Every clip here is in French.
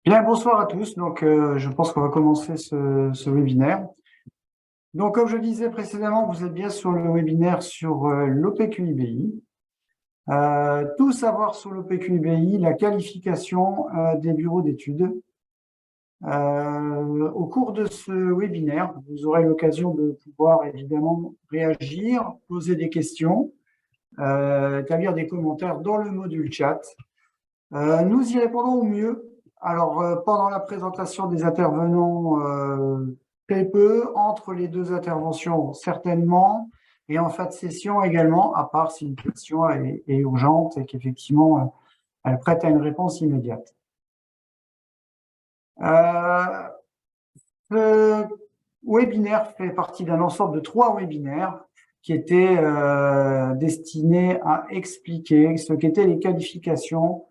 Bien, bonsoir à tous. Je pense qu'on va commencer ce webinaire. Donc, comme je disais précédemment, vous êtes bien sur le webinaire sur l'OPQIBI. Tout savoir sur l'OPQIBI, la qualification des bureaux d'études. Au cours de ce webinaire, vous aurez l'occasion de pouvoir évidemment réagir, poser des questions, établir des commentaires dans le module chat. Nous y répondons au mieux. Alors, pendant la présentation des intervenants, très peu, entre les deux interventions, certainement, et en fin de session également, à part si une question est urgente et qu'effectivement, elle prête à une réponse immédiate. Ce webinaire fait partie d'un ensemble de 3 webinaires qui étaient destinés à expliquer ce qu'étaient les qualifications,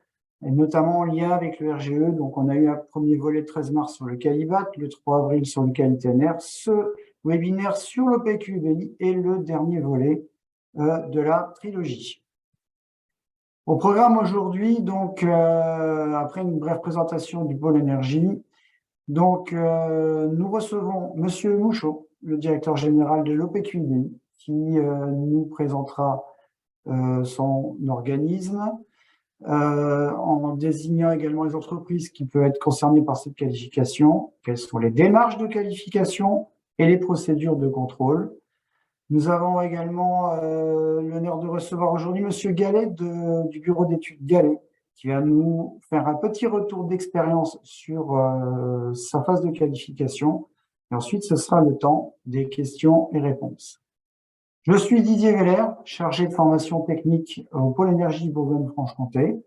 et notamment en lien avec le RGE. Donc, on a eu un premier volet le 13 mars sur le CALIVAT, le 3 avril sur le CALITNR, ce webinaire sur l'OPQUBI et le dernier volet de la trilogie. Au programme aujourd'hui, donc, après une brève présentation du pôle énergie, nous recevons Monsieur Mouchot, le directeur général de l'OPQIBI, qui nous présentera son organisme, en désignant également les entreprises qui peuvent être concernées par cette qualification, quelles sont les démarches de qualification et les procédures de contrôle. Nous avons également l'honneur de recevoir aujourd'hui Monsieur Gallet du bureau d'études Gallet, qui va nous faire un petit retour d'expérience sur sa phase de qualification. Et ensuite, ce sera le temps des questions et réponses. Je suis Didier Veller, chargé de formation technique au pôle énergie Bourgogne-Franche-Comté,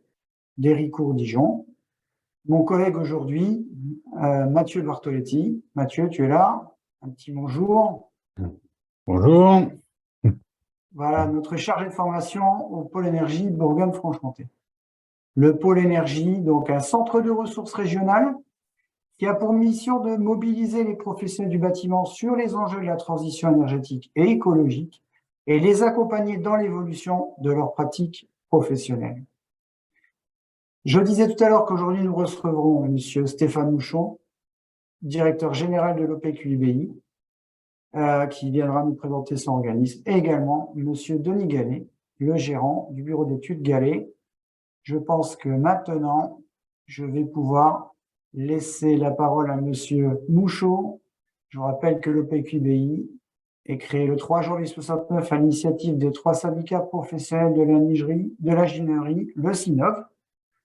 d'Héricourt-Dijon. Mon collègue aujourd'hui, Mathieu Bartoletti. Mathieu, tu es là? Un petit bonjour. Bonjour. Voilà, notre chargé de formation au pôle énergie Bourgogne-Franche-Comté. Le pôle énergie, donc un centre de ressources régionales qui a pour mission de mobiliser les professionnels du bâtiment sur les enjeux de la transition énergétique et écologique et les accompagner dans l'évolution de leurs pratiques professionnelles. Je disais tout à l'heure qu'aujourd'hui nous recevrons Monsieur Stéphane Mouchon, directeur général de l'OPQIBI, qui viendra nous présenter son organisme, et également Monsieur Denis Gallet, le gérant du bureau d'études Gallet. Je pense que maintenant, je vais pouvoir laisser la parole à Monsieur Mouchot. Je vous rappelle que l'OPQIBI est créé le 3 janvier 69 à l'initiative des 3 syndicats professionnels de l'ingénierie, le SINOF,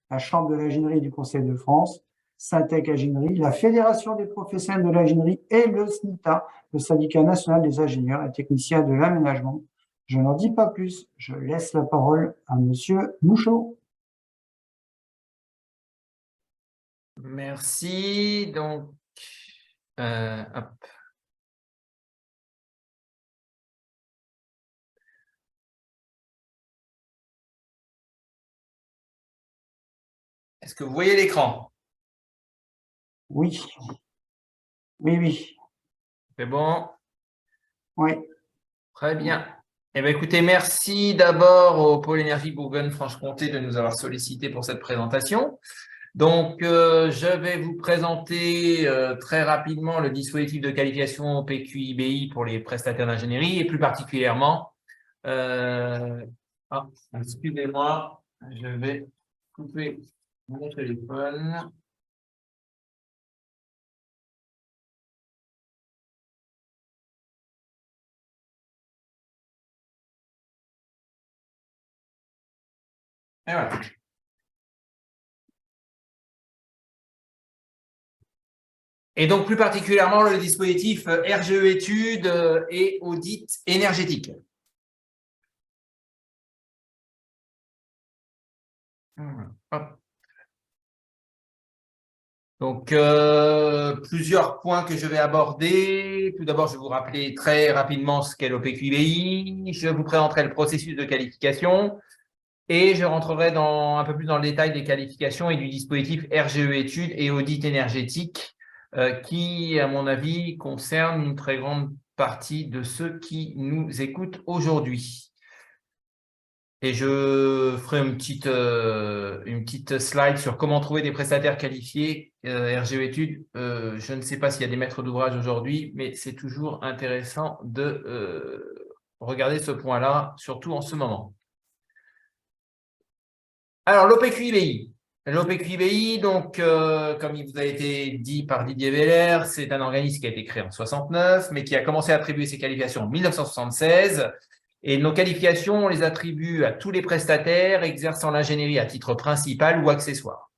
la Chambre de l'ingénierie du Conseil de France, Syntec Ingénierie, la Fédération des professionnels de l'ingénierie et le SNITA, le syndicat national des ingénieurs et techniciens de l'aménagement. Je n'en dis pas plus, je laisse la parole à Monsieur Mouchot. Merci. Donc, hop. Est-ce que vous voyez l'écran? Oui. Oui, oui. C'est bon? Oui. Très bien. Eh bien, écoutez, merci d'abord au pôle énergie Bourgogne-Franche-Comté de nous avoir sollicité pour cette présentation. Donc, je vais vous présenter très rapidement le dispositif de qualification PQIBI pour les prestataires d'ingénierie et plus particulièrement, excusez-moi, je vais couper mon téléphone. Et voilà. Et donc, plus particulièrement, le dispositif RGE études et audit énergétique. Hop. Donc, plusieurs points que je vais aborder. Tout d'abord, je vais vous rappeler très rapidement ce qu'est l'OPQIBI. Je vous présenterai le processus de qualification et je rentrerai un peu plus dans le détail des qualifications et du dispositif RGE études et audit énergétique qui, à mon avis, concerne une très grande partie de ceux qui nous écoutent aujourd'hui. Et je ferai une petite slide sur comment trouver des prestataires qualifiés, RGE études. Je ne sais pas s'il y a des maîtres d'ouvrage aujourd'hui, mais c'est toujours intéressant de regarder ce point-là, surtout en ce moment. Alors, l'OPQIBI. L'OPQIBI, donc, comme il vous a été dit par Didier Veller, c'est un organisme qui a été créé en 69, mais qui a commencé à attribuer ses qualifications en 1976. Et nos qualifications, on les attribue à tous les prestataires exerçant l'ingénierie à titre principal ou accessoire.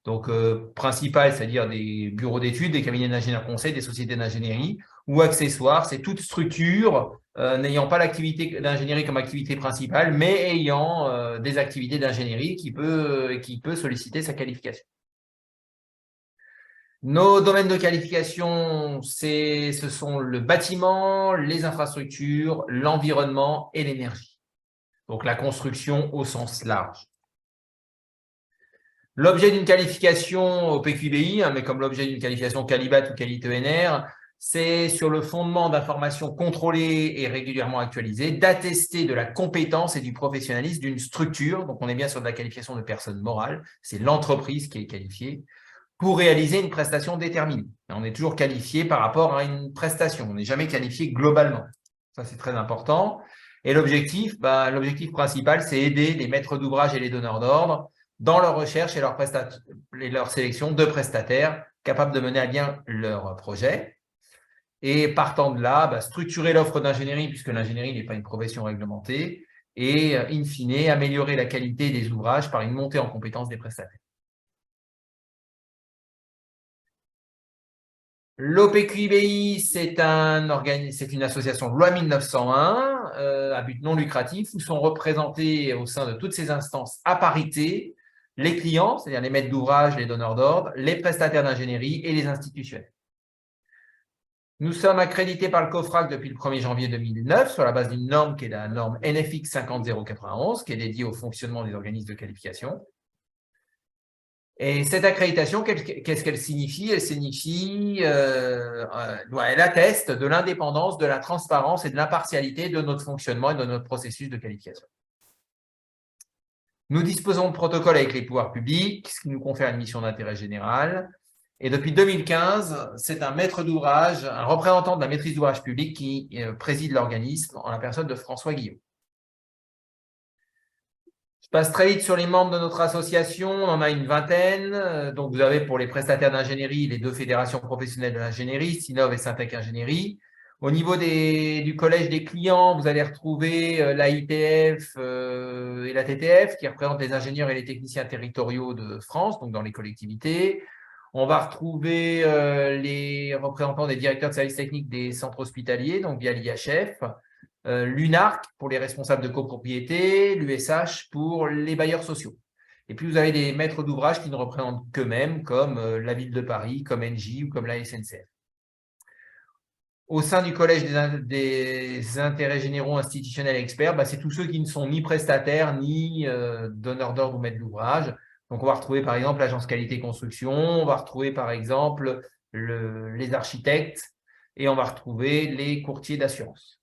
Donc, principal, c'est-à-dire des bureaux d'études, des cabinets d'ingénieurs conseils, des sociétés d'ingénierie, ou accessoire, c'est toute structure n'ayant pas l'activité d'ingénierie comme activité principale, mais ayant des activités d'ingénierie qui peut solliciter sa qualification. Nos domaines de qualification, ce sont le bâtiment, les infrastructures, l'environnement et l'énergie. Donc, la construction au sens large. L'objet d'une qualification au PQBI, mais comme l'objet d'une qualification Qualibat ou Quali-TENR, c'est sur le fondement d'informations contrôlées et régulièrement actualisées, d'attester de la compétence et du professionnalisme d'une structure, donc on est bien sur de la qualification de personne morale, c'est l'entreprise qui est qualifiée, pour réaliser une prestation déterminée. On est toujours qualifié par rapport à une prestation, on n'est jamais qualifié globalement. Ça, c'est très important. Et l'objectif principal, c'est aider les maîtres d'ouvrage et les donneurs d'ordre dans leur recherche et leur sélection de prestataires capables de mener à bien leur projet. Et partant de là, structurer l'offre d'ingénierie, puisque l'ingénierie n'est pas une profession réglementée, et in fine, améliorer la qualité des ouvrages par une montée en compétences des prestataires. L'OPQIBI, c'est une association de loi 1901 à but non lucratif où sont représentés au sein de toutes ces instances à parité les clients, c'est-à-dire les maîtres d'ouvrage, les donneurs d'ordre, les prestataires d'ingénierie et les institutionnels. Nous sommes accrédités par le COFRAC depuis le 1er janvier 2009 sur la base d'une norme qui est la norme NFX 50091 qui est dédiée au fonctionnement des organismes de qualification. Et cette accréditation, qu'est-ce qu'elle signifie? Elle signifie, elle atteste de l'indépendance, de la transparence et de l'impartialité de notre fonctionnement et de notre processus de qualification. Nous disposons de protocoles avec les pouvoirs publics, ce qui nous confère une mission d'intérêt général. Et depuis 2015, c'est un maître d'ouvrage, un représentant de la maîtrise d'ouvrage public qui préside l'organisme en la personne de François Guillaume. Je passe très vite sur les membres de notre association, on en a une vingtaine. Donc, vous avez pour les prestataires d'ingénierie les deux fédérations professionnelles de l'ingénierie, Sinov et Syntec Ingénierie. Au niveau du collège des clients, vous allez retrouver l'AITF et la TTF qui représentent les ingénieurs et les techniciens territoriaux de France, donc dans les collectivités. On va retrouver les représentants des directeurs de services techniques des centres hospitaliers, donc via l'IHF. L'UNARC pour les responsables de copropriété, l'USH pour les bailleurs sociaux. Et puis, vous avez des maîtres d'ouvrage qui ne représentent qu'eux-mêmes, comme la Ville de Paris, comme Engie ou comme la SNCF. Au sein du collège des intérêts généraux institutionnels et experts, c'est tous ceux qui ne sont ni prestataires, ni donneurs d'ordre ou maîtres d'ouvrage. Donc, on va retrouver par exemple l'agence qualité construction, on va retrouver par exemple les architectes et on va retrouver les courtiers d'assurance.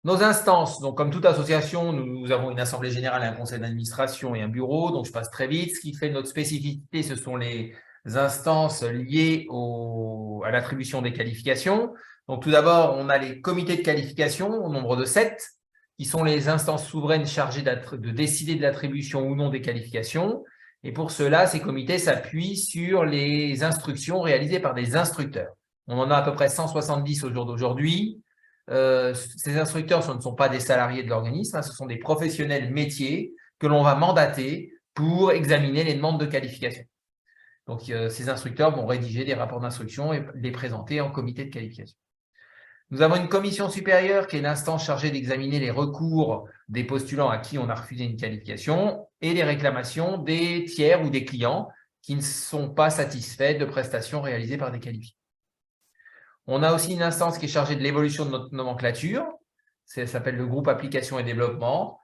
Nos instances, donc comme toute association, nous avons une assemblée générale, un conseil d'administration et un bureau, donc je passe très vite. Ce qui fait notre spécificité, ce sont les instances liées à l'attribution des qualifications. Donc tout d'abord, on a les comités de qualification au nombre de 7, qui sont les instances souveraines chargées de décider de l'attribution ou non des qualifications. Et pour cela, ces comités s'appuient sur les instructions réalisées par des instructeurs. On en a à peu près 170 au jour d'aujourd'hui. Ces instructeurs, ce ne sont pas des salariés de l'organisme, ce sont des professionnels métiers que l'on va mandater pour examiner les demandes de qualification. Donc, ces instructeurs vont rédiger des rapports d'instruction et les présenter en comité de qualification. Nous avons une commission supérieure qui est l'instance chargée d'examiner les recours des postulants à qui on a refusé une qualification et les réclamations des tiers ou des clients qui ne sont pas satisfaits de prestations réalisées par des qualifiés. On a aussi une instance qui est chargée de l'évolution de notre nomenclature. Ça s'appelle le groupe application et développement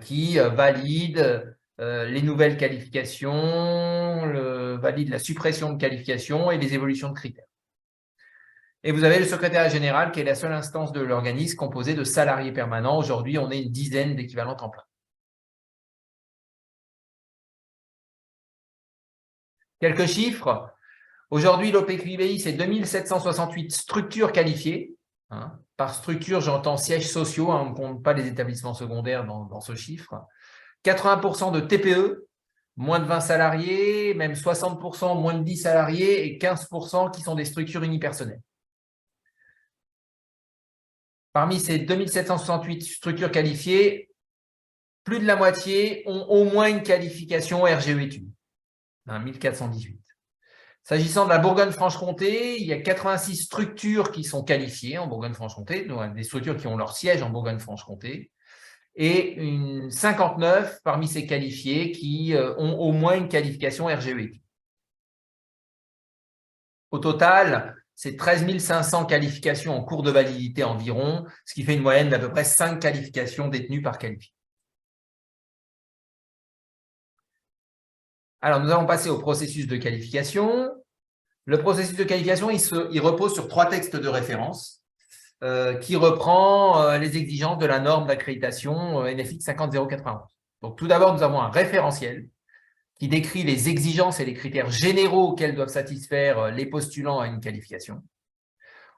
qui valide les nouvelles qualifications, valide la suppression de qualifications et les évolutions de critères. Et vous avez le secrétariat général qui est la seule instance de l'organisme composée de salariés permanents. Aujourd'hui, on est une dizaine d'équivalents temps plein. Quelques chiffres. Aujourd'hui, l'OPQIBI, c'est 2768 structures qualifiées. Par structure, j'entends sièges sociaux, on ne compte pas les établissements secondaires dans ce chiffre. 80% de TPE, moins de 20 salariés, même 60% moins de 10 salariés et 15% qui sont des structures unipersonnelles. Parmi ces 2768 structures qualifiées, plus de la moitié ont au moins une qualification RGE études, 1418. S'agissant de la Bourgogne-Franche-Comté, il y a 86 structures qui sont qualifiées en Bourgogne-Franche-Comté, donc des structures qui ont leur siège en Bourgogne-Franche-Comté, et 59 parmi ces qualifiés qui ont au moins une qualification RGE études. Au total, c'est 13 500 qualifications en cours de validité environ, ce qui fait une moyenne d'à peu près 5 qualifications détenues par qualifié. Alors, nous allons passer au processus de qualification. Le processus de qualification, il repose sur 3 textes de référence qui reprend les exigences de la norme d'accréditation NFX 50091. Donc, tout d'abord, nous avons un référentiel qui décrit les exigences et les critères généraux auxquels doivent satisfaire les postulants à une qualification.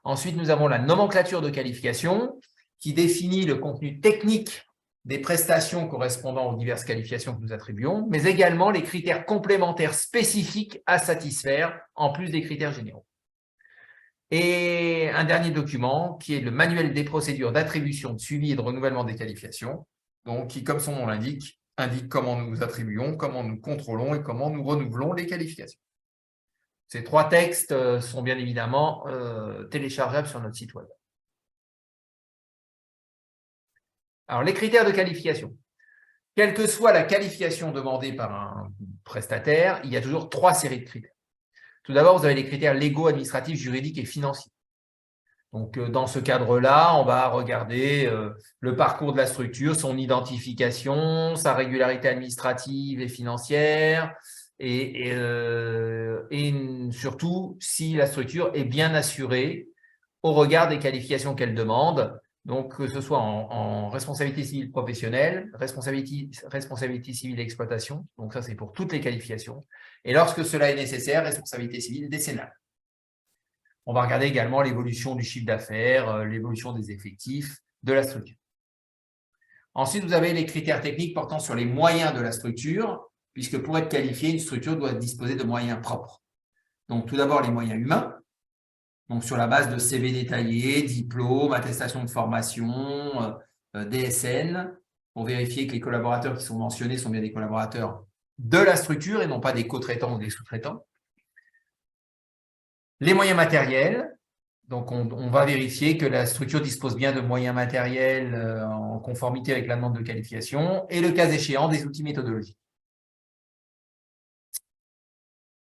Ensuite, nous avons la nomenclature de qualification qui définit le contenu technique des prestations correspondant aux diverses qualifications que nous attribuons, mais également les critères complémentaires spécifiques à satisfaire, en plus des critères généraux. Et un dernier document qui est le manuel des procédures d'attribution, de suivi et de renouvellement des qualifications, donc qui, comme son nom l'indique, indique comment nous attribuons, comment nous contrôlons et comment nous renouvelons les qualifications. Ces 3 textes sont bien évidemment téléchargeables sur notre site web. Alors, les critères de qualification. Quelle que soit la qualification demandée par un prestataire, il y a toujours 3 séries de critères. Tout d'abord, vous avez les critères légaux, administratifs, juridiques et financiers. Donc, dans ce cadre-là, on va regarder le parcours de la structure, son identification, sa régularité administrative et financière, et surtout si la structure est bien assurée au regard des qualifications qu'elle demande. Donc, que ce soit en responsabilité civile professionnelle, responsabilité civile d'exploitation, donc ça c'est pour toutes les qualifications, et lorsque cela est nécessaire, responsabilité civile décennale. On va regarder également l'évolution du chiffre d'affaires, l'évolution des effectifs de la structure. Ensuite, vous avez les critères techniques portant sur les moyens de la structure, puisque pour être qualifiée, une structure doit disposer de moyens propres. Donc, tout d'abord, les moyens humains. Donc, sur la base de CV détaillé, diplôme, attestation de formation, DSN, pour vérifier que les collaborateurs qui sont mentionnés sont bien des collaborateurs de la structure et non pas des co-traitants ou des sous-traitants. Les moyens matériels. Donc, on va vérifier que la structure dispose bien de moyens matériels en conformité avec la demande de qualification et le cas échéant des outils méthodologiques.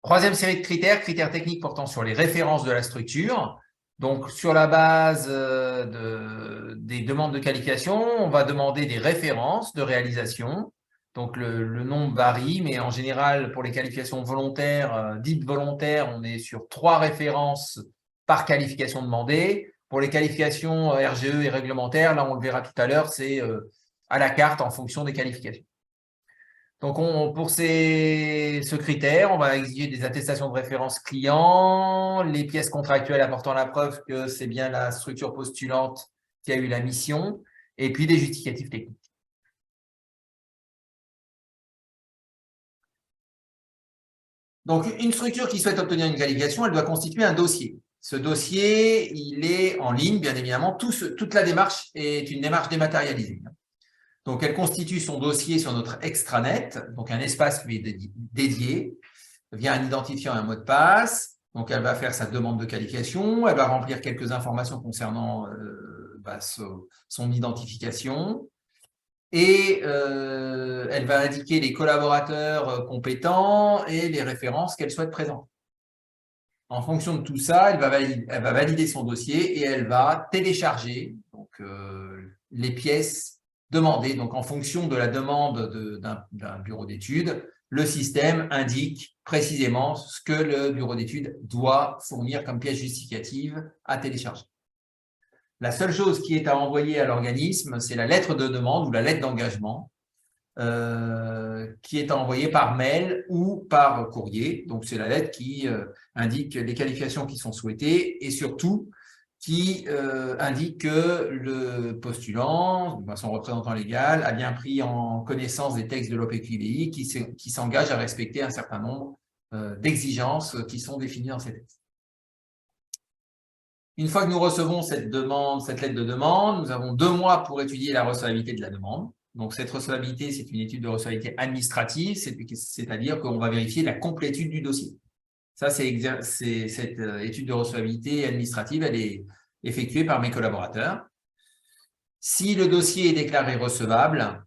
3e série de critères, critères techniques portant sur les références de la structure. Donc, sur la base des demandes de qualification, on va demander des références de réalisation. Donc, le nombre varie, mais en général, pour les qualifications volontaires, dites volontaires, on est sur 3 références par qualification demandée. Pour les qualifications RGE et réglementaires, là, on le verra tout à l'heure, c'est à la carte en fonction des qualifications. Donc, pour ce critère, on va exiger des attestations de référence client, les pièces contractuelles apportant la preuve que c'est bien la structure postulante qui a eu la mission, et puis des justificatifs techniques. Donc, une structure qui souhaite obtenir une qualification, elle doit constituer un dossier. Ce dossier, il est en ligne, bien évidemment. Toute la démarche est une démarche dématérialisée. Donc, elle constitue son dossier sur notre extranet, donc un espace lui est dédié, via un identifiant et un mot de passe. Donc, elle va faire sa demande de qualification, elle va remplir quelques informations concernant son identification et elle va indiquer les collaborateurs compétents et les références qu'elle souhaite présenter. En fonction de tout ça, elle va valider son dossier et elle va télécharger donc, les pièces demandé. Donc, en fonction de la demande d'un bureau d'études, le système indique précisément ce que le bureau d'études doit fournir comme pièce justificative à télécharger. La seule chose qui est à envoyer à l'organisme, c'est la lettre de demande ou la lettre d'engagement qui est envoyée par mail ou par courrier. Donc, c'est la lettre qui indique les qualifications qui sont souhaitées et surtout qui indique que le postulant, son représentant légal, a bien pris en connaissance des textes de l'OPQI qui s'engage à respecter un certain nombre d'exigences qui sont définies dans ces textes. Une fois que nous recevons cette lettre de demande, nous avons 2 mois pour étudier la recevabilité de la demande. Donc, cette recevabilité, c'est une étude de recevabilité administrative, c'est-à-dire qu'on va vérifier la complétude du dossier. Ça, cette étude de recevabilité administrative, elle est effectuée par mes collaborateurs. Si le dossier est déclaré recevable,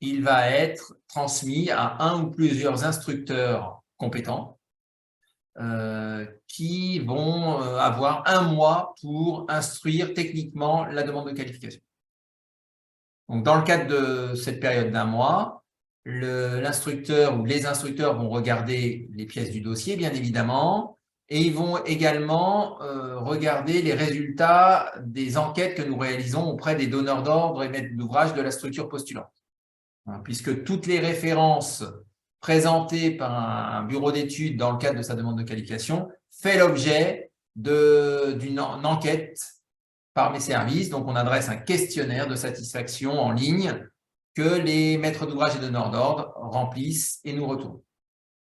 il va être transmis à un ou plusieurs instructeurs compétents qui vont avoir 1 mois pour instruire techniquement la demande de qualification. Donc, dans le cadre de cette période d'1 mois, l'instructeur ou les instructeurs vont regarder les pièces du dossier, bien évidemment, et ils vont également regarder les résultats des enquêtes que nous réalisons auprès des donneurs d'ordre et maîtres d'ouvrage de la structure postulante. Puisque toutes les références présentées par un bureau d'études dans le cadre de sa demande de qualification fait l'objet d'une enquête par mes services. Donc, on adresse un questionnaire de satisfaction en ligne que les maîtres d'ouvrage et donneurs d'ordre remplissent et nous retournent.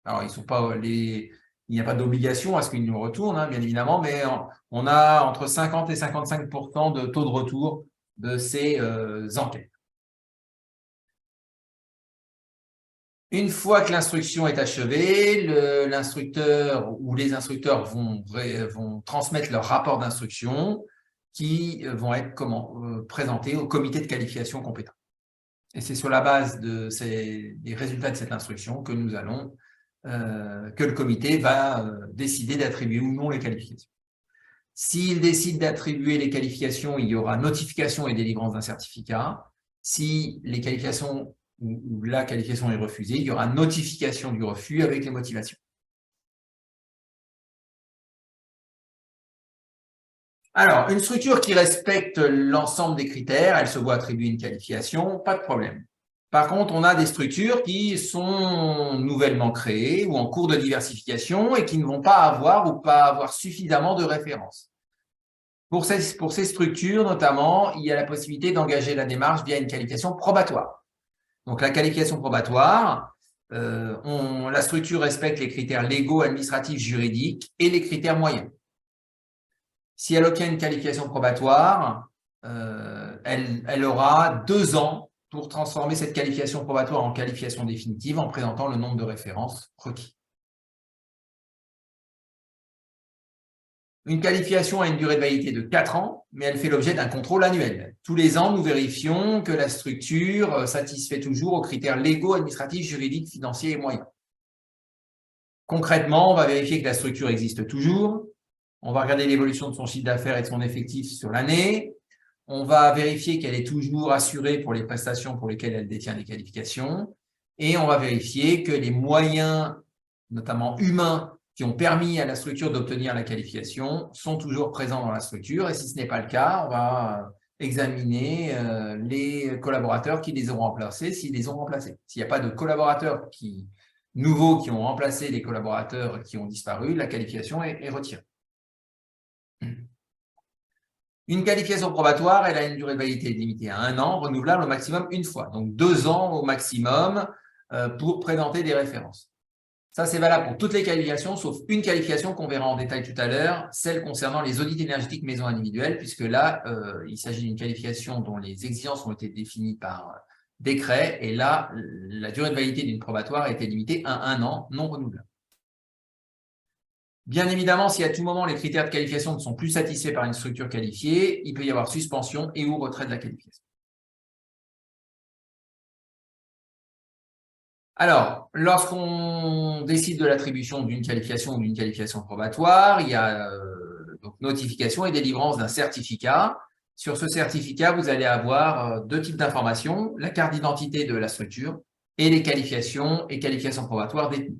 Alors, il n'y a pas d'obligation à ce qu'ils nous retournent, bien évidemment, mais on a entre 50 et 55% de taux de retour de ces enquêtes. Une fois que l'instruction est achevée, l'instructeur ou les instructeurs vont transmettre leur rapport d'instruction qui vont être présentés au comité de qualification compétent. Et c'est sur la base des résultats de cette instruction que que le comité va décider d'attribuer ou non les qualifications. S'il décide d'attribuer les qualifications, il y aura notification et délivrance d'un certificat. Si les qualifications ou la qualification est refusée, il y aura notification du refus avec les motivations. Alors, une structure qui respecte l'ensemble des critères, elle se voit attribuer une qualification, pas de problème. Par contre, on a des structures qui sont nouvellement créées ou en cours de diversification et qui ne vont pas avoir suffisamment de références. Pour ces structures, notamment, il y a la possibilité d'engager la démarche via une qualification probatoire. Donc, la qualification probatoire, la structure respecte les critères légaux, administratifs, juridiques et les critères moyens. Si elle obtient une qualification probatoire, elle aura 2 ans pour transformer cette qualification probatoire en qualification définitive en présentant le nombre de références requis. Une qualification a une durée de validité de 4 ans, mais elle fait l'objet d'un contrôle annuel. Tous les ans, nous vérifions que la structure satisfait toujours aux critères légaux, administratifs, juridiques, financiers et moyens. Concrètement, on va vérifier que la structure existe toujours. On va regarder l'évolution de son chiffre d'affaires et de son effectif sur l'année. On va vérifier qu'elle est toujours assurée pour les prestations pour lesquelles elle détient des qualifications. Et on va vérifier que les moyens, notamment humains, qui ont permis à la structure d'obtenir la qualification sont toujours présents dans la structure. Et si ce n'est pas le cas, on va examiner les collaborateurs qui les ont remplacés, s'ils les ont remplacés. S'il n'y a pas de collaborateurs nouveaux qui ont remplacé les collaborateurs qui ont disparu, la qualification est retirée. Une qualification probatoire, elle a une durée de validité limitée à 1 an, renouvelable au maximum 1 fois. Donc 2 ans au maximum pour présenter des références. Ça, c'est valable pour toutes les qualifications, sauf une qualification qu'on verra en détail tout à l'heure, celle concernant les audits énergétiques maisons individuelles, puisque là, il s'agit d'une qualification dont les exigences ont été définies par décret, et là, la durée de validité d'une probatoire a été limitée à 1 an, non renouvelable. Bien évidemment, si à tout moment les critères de qualification ne sont plus satisfaits par une structure qualifiée, il peut y avoir suspension et ou retrait de la qualification. Alors, lorsqu'on décide de l'attribution d'une qualification ou d'une qualification probatoire, il y a donc notification et délivrance d'un certificat Sur ce certificat, vous allez avoir deux types d'informations, la carte d'identité de la structure et les qualifications et qualifications probatoires détenues.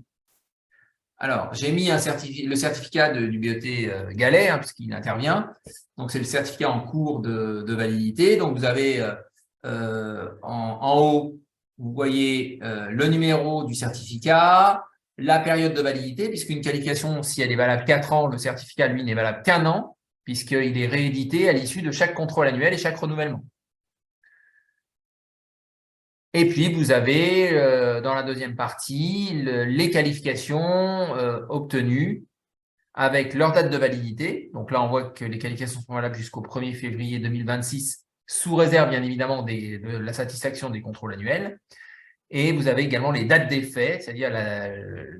Alors, j'ai mis le certificat du BET Gallet, puisqu'il intervient. Donc, c'est le certificat en cours de validité. Donc, vous avez en haut, vous voyez le numéro du certificat, la période de validité, puisqu'une qualification, si elle est valable 4 ans, le certificat, lui, n'est valable qu'1 an, puisqu'il est réédité à l'issue de chaque contrôle annuel et chaque renouvellement. Et puis, vous avez dans la deuxième partie les qualifications obtenues avec leur date de validité. Donc là, on voit que les qualifications sont valables jusqu'au 1er février 2026, sous réserve, bien évidemment, de la satisfaction des contrôles annuels. Et vous avez également les dates d'effet, c'est-à-dire la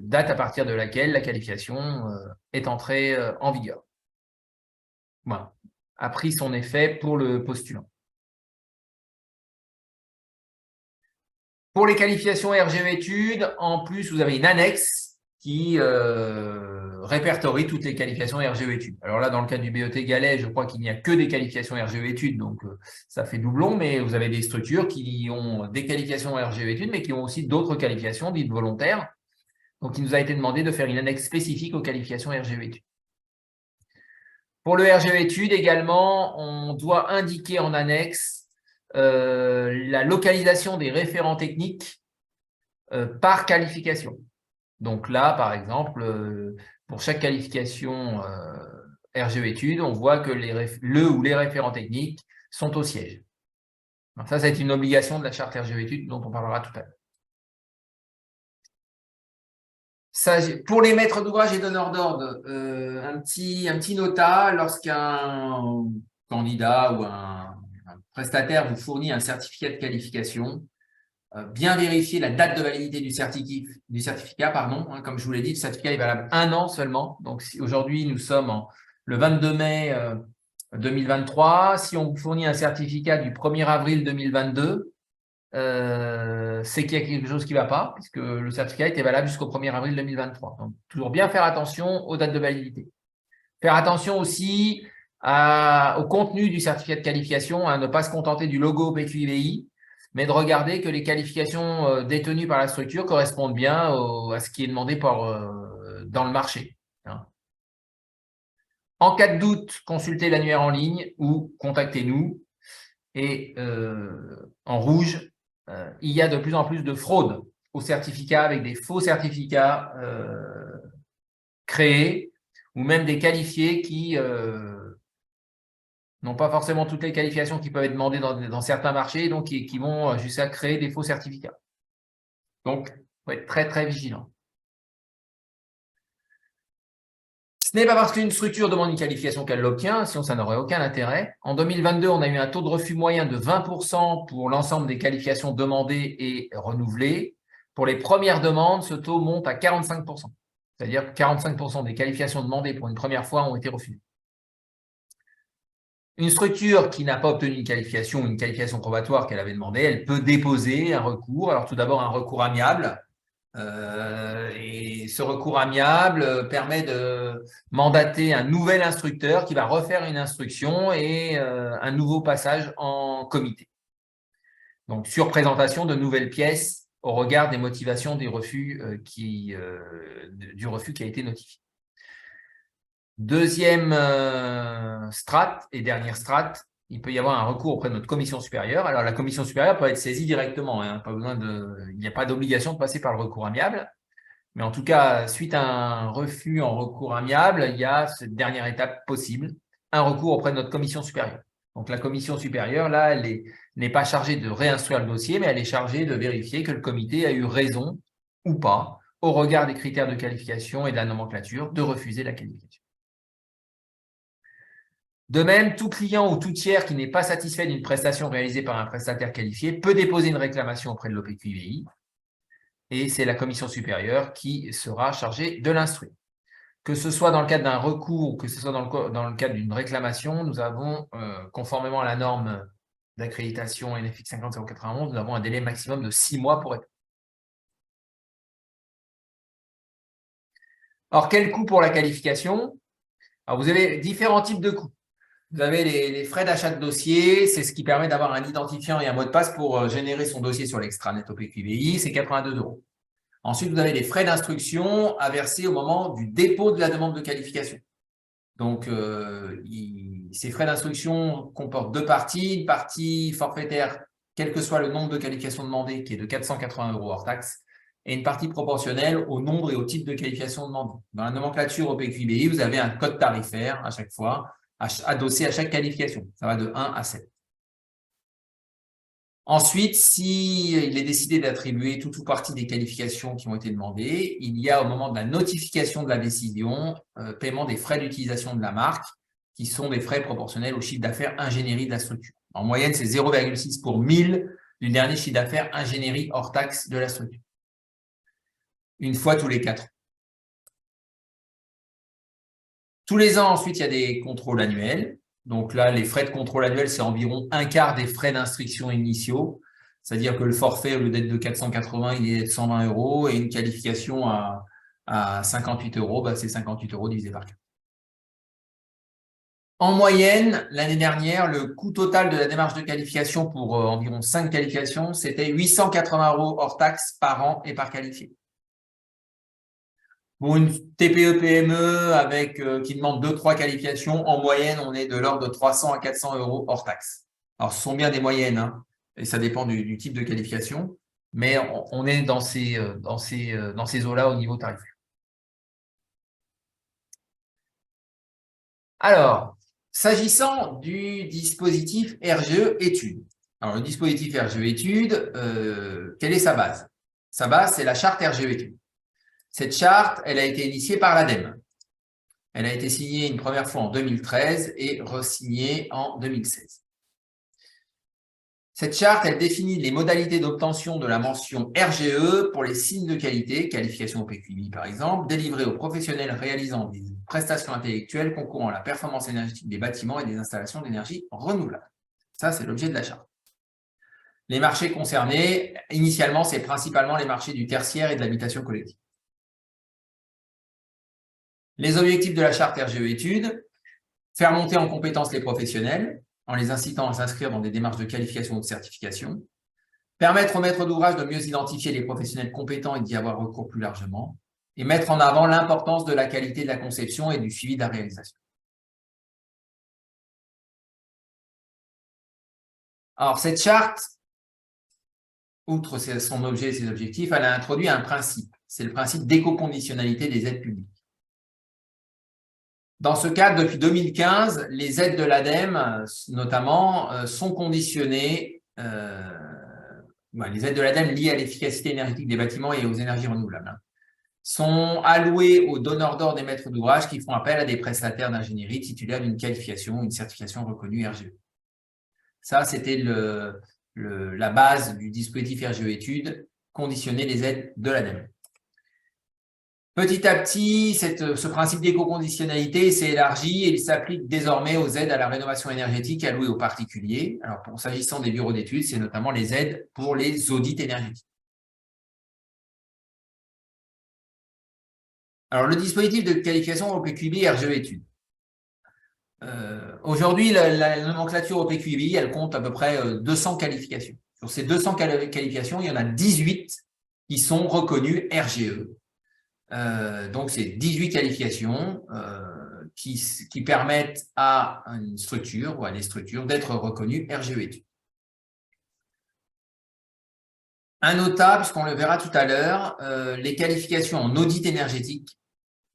date à partir de laquelle la qualification est entrée en vigueur. Voilà, a pris son effet pour le postulant. Pour les qualifications RGE études, en plus, vous avez une annexe qui répertorie toutes les qualifications RGE études. Alors là, dans le cas du BET Gallet, je crois qu'il n'y a que des qualifications RGE études, donc ça fait doublon, mais vous avez des structures qui ont des qualifications RGE études, mais qui ont aussi d'autres qualifications dites volontaires. Donc, il nous a été demandé de faire une annexe spécifique aux qualifications RGE études. Pour le RGE études également, on doit indiquer en annexe la localisation des référents techniques par qualification. Donc là, par exemple, pour chaque qualification RGE études, on voit que le ou les référents techniques sont au siège. Donc ça, c'est une obligation de la charte RGE études dont on parlera tout à l'heure. Pour les maîtres d'ouvrage et donneurs d'ordre, un petit nota lorsqu'un candidat ou un prestataire vous fournit un certificat de qualification, bien vérifier la date de validité du certificat, comme je vous l'ai dit, le certificat est valable 1 an seulement. Donc, si aujourd'hui, nous sommes le 22 mai 2023, si on vous fournit un certificat du 1er avril 2022, c'est qu'il y a quelque chose qui ne va pas, puisque le certificat était valable jusqu'au 1er avril 2023. Donc, toujours bien faire attention aux dates de validité. Faire attention aussi au contenu du certificat de qualification, à ne pas se contenter du logo PQIBI, mais de regarder que les qualifications détenues par la structure correspondent bien à ce qui est demandé dans le marché. En cas de doute, consultez l'annuaire en ligne ou contactez-nous. Et en rouge, il y a de plus en plus de fraudes aux certificats avec des faux certificats créés ou même des qualifiés qui n'ont pas forcément toutes les qualifications qui peuvent être demandées dans certains marchés, donc qui vont jusqu'à créer des faux certificats. Donc, il faut être très, très vigilant. Ce n'est pas parce qu'une structure demande une qualification qu'elle l'obtient, sinon ça n'aurait aucun intérêt. En 2022, on a eu un taux de refus moyen de 20% pour l'ensemble des qualifications demandées et renouvelées. Pour les premières demandes, ce taux monte à 45%. C'est-à-dire que 45% des qualifications demandées pour une première fois ont été refusées. Une structure qui n'a pas obtenu une qualification probatoire qu'elle avait demandée, elle peut déposer un recours. Alors tout d'abord, un recours amiable. Et ce recours amiable permet de mandater un nouvel instructeur qui va refaire une instruction et un nouveau passage en comité. Donc, sur présentation de nouvelles pièces au regard des motivations des refus du refus qui a été notifié. Deuxième strate et dernière strate, il peut y avoir un recours auprès de notre commission supérieure. Alors, la commission supérieure peut être saisie directement. Il n'y a pas d'obligation de passer par le recours amiable. Mais en tout cas, suite à un refus en recours amiable, il y a cette dernière étape possible, un recours auprès de notre commission supérieure. Donc, la commission supérieure, là, elle n'est pas chargée de réinstruire le dossier, mais elle est chargée de vérifier que le comité a eu raison ou pas, au regard des critères de qualification et de la nomenclature, de refuser la qualification. De même, tout client ou tout tiers qui n'est pas satisfait d'une prestation réalisée par un prestataire qualifié peut déposer une réclamation auprès de l'OPQIVI et c'est la commission supérieure qui sera chargée de l'instruire. Que ce soit dans le cadre d'un recours ou que ce soit dans le cadre d'une réclamation, nous avons, conformément à la norme d'accréditation NFX 50091, nous avons un délai maximum de 6 mois pour répondre. Alors, quel coût pour la qualification? Alors, vous avez différents types de coûts. Vous avez les frais d'achat de dossier, c'est ce qui permet d'avoir un identifiant et un mot de passe pour générer son dossier sur l'extranet OPQBI, c'est 82 €. Ensuite, vous avez les frais d'instruction à verser au moment du dépôt de la demande de qualification. Donc, ces frais d'instruction comportent deux parties. Une partie forfaitaire, quel que soit le nombre de qualifications demandées, qui est de 480 € hors taxe, et une partie proportionnelle au nombre et au type de qualification demandée. Dans la nomenclature OPQBI, vous avez un code tarifaire à chaque fois, adossé à chaque qualification. Ça va de 1 à 7. Ensuite, s'il est décidé d'attribuer toute ou partie des qualifications qui ont été demandées, il y a au moment de la notification de la décision, paiement des frais d'utilisation de la marque, qui sont des frais proportionnels au chiffre d'affaires ingénierie de la structure. En moyenne, c'est 0,6 pour 1000 du dernier chiffre d'affaires ingénierie hors taxe de la structure. Une fois tous les 4 ans. Tous les ans, ensuite, il y a des contrôles annuels. Donc là, les frais de contrôle annuel, c'est environ un quart des frais d'instruction initiaux. C'est-à-dire que le forfait, au lieu d'être de 480, il est de 120 € et une qualification à 58 €, c'est 58 € divisé par 4. En moyenne, l'année dernière, le coût total de la démarche de qualification pour environ 5 qualifications, c'était 880 € hors taxe par an et par qualifié. Pour une TPE-PME qui demande 2-3 qualifications, en moyenne, on est de l'ordre de 300 à 400 € hors taxe. Alors, ce sont bien des moyennes, hein, et ça dépend du type de qualification, mais on est dans ces eaux-là au niveau tarifaire. Alors, s'agissant du dispositif RGE études. Alors, le dispositif RGE études, quelle est sa base? Sa base, c'est la charte RGE études. Cette charte, elle a été initiée par l'ADEME. Elle a été signée une première fois en 2013 et re-signée en 2016. Cette charte, elle définit les modalités d'obtention de la mention RGE pour les signes de qualité, qualification OPQBI par exemple, délivrés aux professionnels réalisant des prestations intellectuelles concourant à la performance énergétique des bâtiments et des installations d'énergie renouvelable. Ça, c'est l'objet de la charte. Les marchés concernés, initialement, c'est principalement les marchés du tertiaire et de l'habitation collective. Les objectifs de la charte RGE études, faire monter en compétence les professionnels en les incitant à s'inscrire dans des démarches de qualification ou de certification, permettre aux maîtres d'ouvrage de mieux identifier les professionnels compétents et d'y avoir recours plus largement, et mettre en avant l'importance de la qualité de la conception et du suivi de la réalisation. Alors, cette charte, outre son objet et ses objectifs, elle a introduit un principe. C'est le principe d'éco-conditionnalité des aides publiques. Dans ce cadre, depuis 2015, les aides de l'ADEME, notamment, sont conditionnées, les aides de l'ADEME liées à l'efficacité énergétique des bâtiments et aux énergies renouvelables, sont allouées aux donneurs d'ordre des maîtres d'ouvrage qui font appel à des prestataires d'ingénierie titulaires d'une qualification, une certification reconnue RGE. Ça, c'était la base du dispositif RGE études, conditionner les aides de l'ADEME. Petit à petit, ce principe d'éco-conditionnalité s'est élargi et il s'applique désormais aux aides à la rénovation énergétique allouées aux particuliers. Alors, s'agissant des bureaux d'études, c'est notamment les aides pour les audits énergétiques. Alors, le dispositif de qualification OPQBI RGE études. Aujourd'hui, la nomenclature OPQBI, elle compte à peu près 200 qualifications. Sur ces 200 qualifications, il y en a 18 qui sont reconnues RGE. Donc, c'est 18 qualifications qui permettent à une structure ou à des structures d'être reconnues RGE études. Un notable, puisqu'on le verra tout à l'heure, les qualifications en audit énergétique,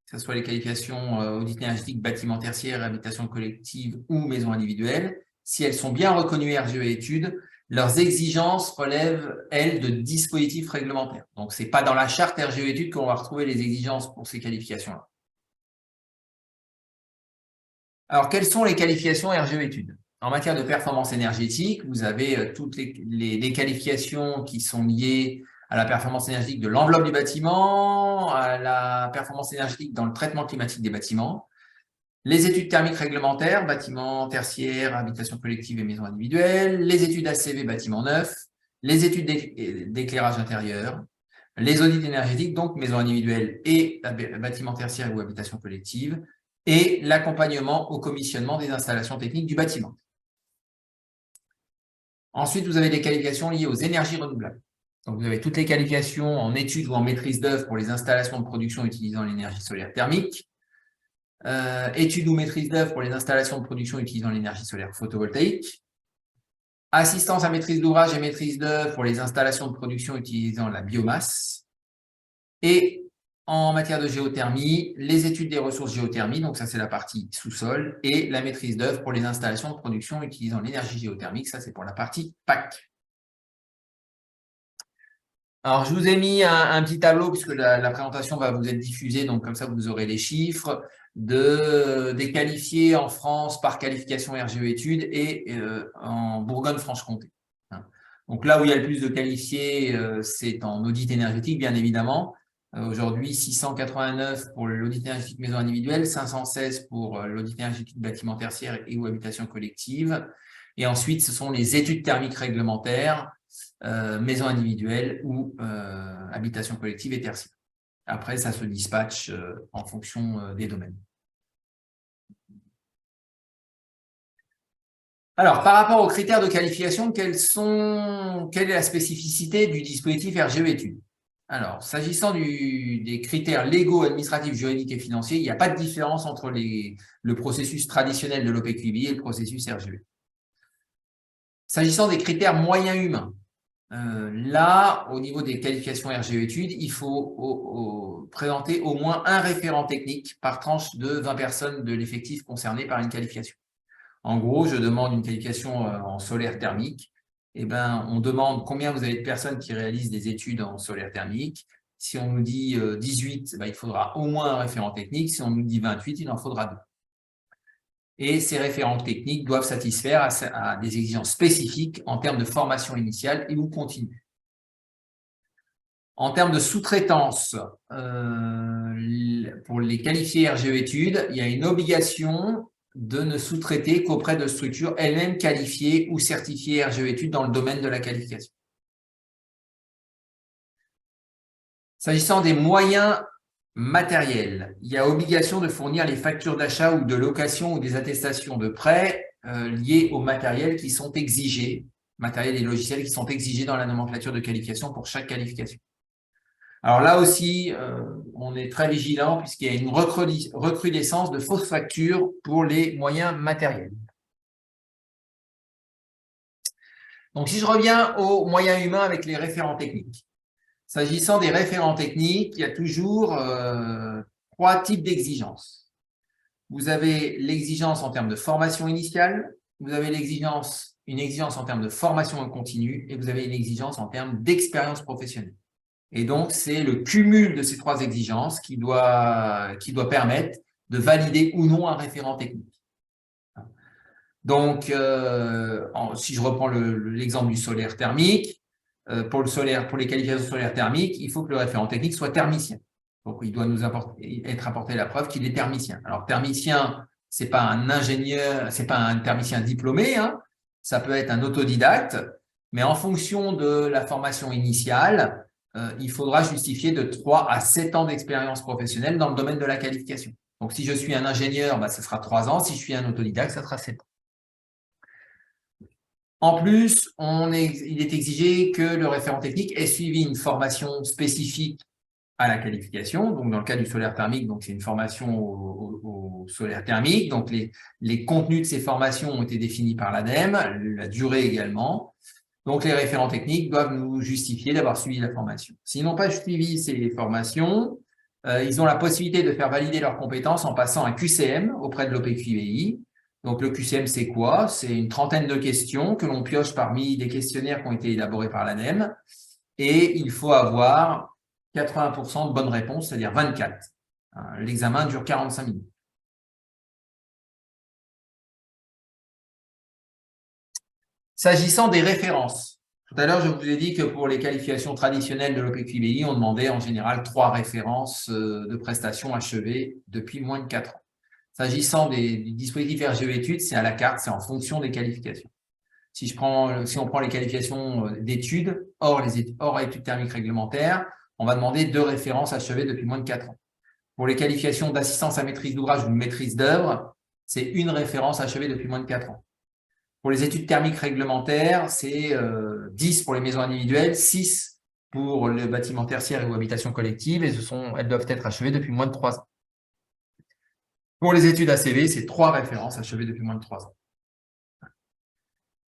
que ce soit les qualifications audit énergétique, bâtiment tertiaire, habitation collective ou maison individuelle, si elles sont bien reconnues RGE études, leurs exigences relèvent, elles, de dispositifs réglementaires. Donc, ce n'est pas dans la charte RGE études qu'on va retrouver les exigences pour ces qualifications-là. Alors, quelles sont les qualifications RGE études? En matière de performance énergétique, vous avez toutes les qualifications qui sont liées à la performance énergétique de l'enveloppe du bâtiment, à la performance énergétique dans le traitement climatique des bâtiments, les études thermiques réglementaires, bâtiments tertiaires, habitation collective et maisons individuelles, les études ACV bâtiments neufs, les études d'éclairage intérieur, les audits énergétiques, donc maisons individuelles et bâtiments tertiaires ou habitation collective, et l'accompagnement au commissionnement des installations techniques du bâtiment. Ensuite, vous avez des qualifications liées aux énergies renouvelables. Donc, vous avez toutes les qualifications en études ou en maîtrise d'œuvre pour les installations de production utilisant l'énergie solaire thermique. Études ou maîtrise d'œuvre pour les installations de production utilisant l'énergie solaire photovoltaïque. Assistance à maîtrise d'ouvrage et maîtrise d'œuvre pour les installations de production utilisant la biomasse. Et en matière de géothermie, les études des ressources géothermiques, donc ça c'est la partie sous-sol, et la maîtrise d'œuvre pour les installations de production utilisant l'énergie géothermique, ça c'est pour la partie PAC. Alors, je vous ai mis un petit tableau puisque la présentation va vous être diffusée, donc comme ça vous aurez les chiffres des qualifiés en France par qualification RGE études et en Bourgogne-Franche-Comté. Donc là où il y a le plus de qualifiés, c'est en audit énergétique, bien évidemment. Aujourd'hui, 689 pour l'audit énergétique maison individuelle, 516 pour l'audit énergétique bâtiment tertiaire et ou habitation collective. Et ensuite, ce sont les études thermiques réglementaires, maison individuelle ou habitation collective et tertiaire. Après, ça se dispatche en fonction des domaines. Alors, par rapport aux critères de qualification, quelle est la spécificité du dispositif RGE études? Alors, s'agissant des critères légaux, administratifs, juridiques et financiers, il n'y a pas de différence entre le processus traditionnel de l'OPQBI et le processus RGE. S'agissant des critères moyens humains, là, au niveau des qualifications RGE études, il faut présenter au moins un référent technique par tranche de 20 personnes de l'effectif concerné par une qualification. En gros, je demande une qualification en solaire thermique. Eh ben, on demande combien vous avez de personnes qui réalisent des études en solaire thermique. Si on nous dit 18, ben, il faudra au moins un référent technique. Si on nous dit 28, il en faudra 2. Et ces référents techniques doivent satisfaire à des exigences spécifiques en termes de formation initiale et ou continue. En termes de sous-traitance, pour les qualifiés RGE études, il y a une obligation de ne sous-traiter qu'auprès de structures elles-mêmes qualifiées ou certifiées RGE études dans le domaine de la qualification. S'agissant des moyens matériels, il y a obligation de fournir les factures d'achat ou de location ou des attestations de prêt liées au matériel qui sont exigés, matériel et logiciels qui sont exigés dans la nomenclature de qualification pour chaque qualification. Alors là aussi, on est très vigilant puisqu'il y a une recrudescence de fausses factures pour les moyens matériels. Donc, si je reviens aux moyens humains avec les référents techniques. S'agissant des référents techniques, il y a toujours 3 types d'exigences. Vous avez l'exigence en termes de formation initiale, vous avez une exigence en termes de formation continue et vous avez une exigence en termes d'expérience professionnelle. Et donc, c'est le cumul de ces 3 exigences qui doit permettre de valider ou non un référent technique. Donc, si je reprends l'exemple du solaire thermique, pour les qualifications solaires thermiques, il faut que le référent technique soit thermicien. Donc, il doit être apporté la preuve qu'il est thermicien. Alors, thermicien, c'est pas un ingénieur, c'est pas un thermicien diplômé, hein, ça peut être un autodidacte, mais en fonction de la formation initiale, il faudra justifier de 3 à 7 ans d'expérience professionnelle dans le domaine de la qualification. Donc, si je suis un ingénieur, ce sera 3 ans. Si je suis un autodidacte, ça sera 7 ans. En plus, il est exigé que le référent technique ait suivi une formation spécifique à la qualification. Donc, dans le cas du solaire thermique, c'est une formation au solaire thermique. Donc, les contenus de ces formations ont été définis par l'ADEME, la durée également. Donc, les référents techniques doivent nous justifier d'avoir suivi la formation. S'ils n'ont pas suivi ces formations, ils ont la possibilité de faire valider leurs compétences en passant un QCM auprès de l'OPQBI. Donc, le QCM, c'est quoi? C'est une trentaine de questions que l'on pioche parmi des questionnaires qui ont été élaborés par l'ADEME. Et il faut avoir 80% de bonnes réponses, c'est-à-dire 24. L'examen dure 45 minutes. S'agissant des références, tout à l'heure, je vous ai dit que pour les qualifications traditionnelles de l'OPQBI, on demandait en général 3 références de prestations achevées depuis moins de 4 ans. S'agissant du dispositif RGE études, c'est à la carte, c'est en fonction des qualifications. Si on prend les qualifications d'études, hors études thermiques réglementaires, on va demander 2 références achevées depuis moins de 4 ans. Pour les qualifications d'assistance à maîtrise d'ouvrage ou de maîtrise d'œuvre, c'est une référence achevée depuis moins de 4 ans. Pour les études thermiques réglementaires, c'est 10 pour les maisons individuelles, 6 pour le bâtiment tertiaire et ou habitation collective, et elles doivent être achevées depuis moins de 3 ans. Pour les études ACV, c'est 3 références achevées depuis moins de 3 ans.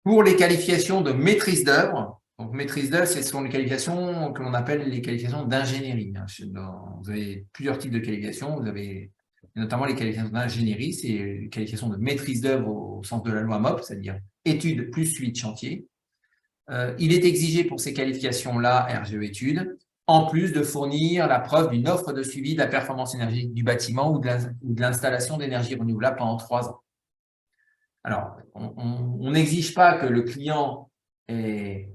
Pour les qualifications de maîtrise d'œuvre, donc maîtrise d'œuvre, ce sont les qualifications que l'on appelle les qualifications d'ingénierie. Vous avez plusieurs types de qualifications, vous avez notamment les qualifications d'ingénierie, c'est les qualifications de maîtrise d'œuvre au sens de la loi MOP, c'est-à-dire études plus suivi de chantier. Il est exigé pour ces qualifications-là, RGE études, en plus de fournir la preuve d'une offre de suivi de la performance énergétique du bâtiment ou de l'installation d'énergie renouvelable pendant 3 ans. Alors, on n'exige pas que le client ait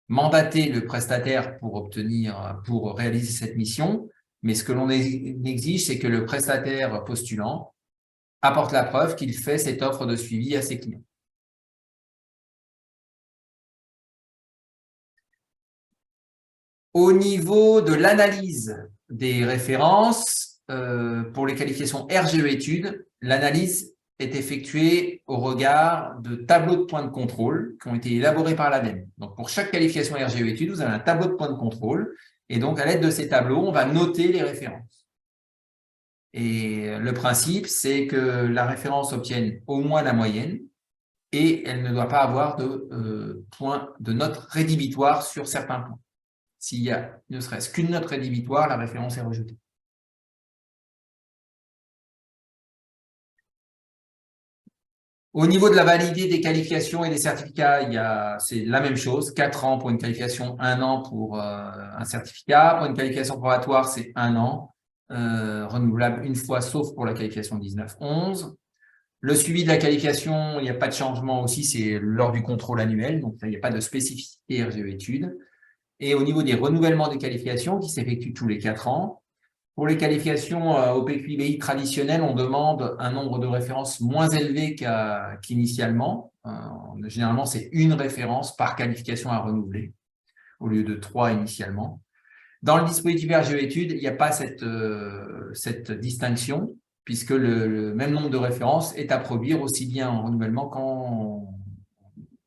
mandaté le prestataire pour réaliser cette mission, mais ce que l'on exige, c'est que le prestataire postulant apporte la preuve qu'il fait cette offre de suivi à ses clients. Au niveau de l'analyse des références, pour les qualifications RGE études, l'analyse est effectuée au regard de tableaux de points de contrôle qui ont été élaborés par l'ADEME. Donc, pour chaque qualification RGE études, vous avez un tableau de points de contrôle, et donc, à l'aide de ces tableaux, on va noter les références. Et le principe, c'est que la référence obtienne au moins la moyenne, et elle ne doit pas avoir de note rédhibitoire sur certains points. S'il y a ne serait-ce qu'une note rédhibitoire, la référence est rejetée. Au niveau de la validité des qualifications et des certificats, c'est la même chose. 4 ans pour une qualification, 1 an pour un certificat. Pour une qualification probatoire, c'est 1 an, renouvelable une fois, sauf pour la qualification 19-11. Le suivi de la qualification, il n'y a pas de changement aussi, c'est lors du contrôle annuel, donc il n'y a pas de spécificité RGE études. Et au niveau des renouvellements des qualifications qui s'effectuent tous les 4 ans, pour les qualifications OPQIBI traditionnelles, on demande un nombre de références moins élevé qu'initialement. Généralement, c'est une référence par qualification à renouveler, au lieu de 3 initialement. Dans le dispositif RGE études, il n'y a pas cette distinction, puisque le même nombre de références est à produire aussi bien en renouvellement qu'en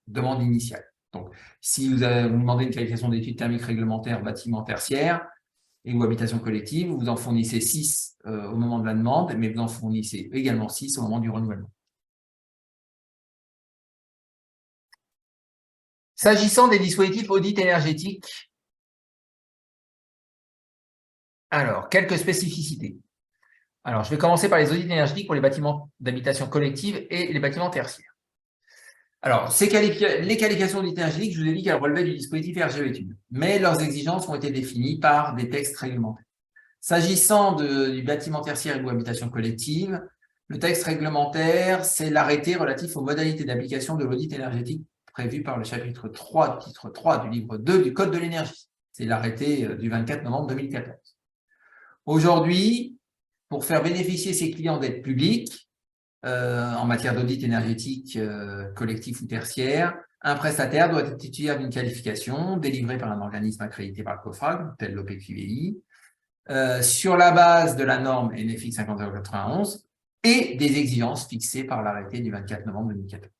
demande initiale. Donc, si vous demandez une qualification d'études thermiques réglementaires bâtiment tertiaire et ou habitation collective, vous en fournissez 6 au moment de la demande, mais vous en fournissez également 6 au moment du renouvellement. S'agissant des dispositifs audit énergétique, alors, quelques spécificités. Alors, je vais commencer par les audits énergétiques pour les bâtiments d'habitation collective et les bâtiments tertiaires. Alors, les qualifications d'audit énergétique, je vous ai dit qu'elles relevaient du dispositif RGE études, mais leurs exigences ont été définies par des textes réglementaires. S'agissant du bâtiment tertiaire ou habitation collective, le texte réglementaire, c'est l'arrêté relatif aux modalités d'application de l'audit énergétique prévu par le chapitre 3, titre 3 du livre 2 du Code de l'énergie. C'est l'arrêté du 24 novembre 2014. Aujourd'hui, pour faire bénéficier ses clients d'aides publiques, en matière d'audit énergétique collectif ou tertiaire, un prestataire doit être titulaire d'une qualification délivrée par un organisme accrédité par le COFRAG, tel l'OPQIBI, sur la base de la norme NFX 5091 et des exigences fixées par l'arrêté du 24 novembre 2014.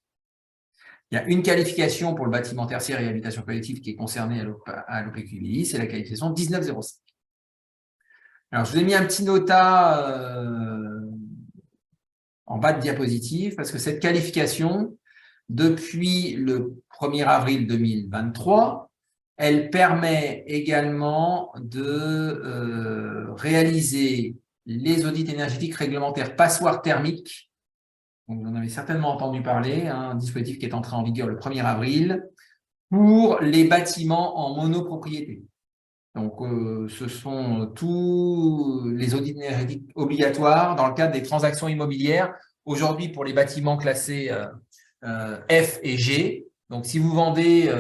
Il y a une qualification pour le bâtiment tertiaire et habitation collective qui est concernée à l'OPQIBI, c'est la qualification 1905. Alors, je vous ai mis un petit nota en bas de diapositive, parce que cette qualification, depuis le 1er avril 2023, elle permet également de réaliser les audits énergétiques réglementaires passoires thermiques. Donc, vous en avez certainement entendu parler, un dispositif qui est entré en vigueur le 1er avril, pour les bâtiments en monopropriété. Donc, ce sont tous les audits énergétiques obligatoires dans le cadre des transactions immobilières. Aujourd'hui, pour les bâtiments classés F et G, donc si vous vendez,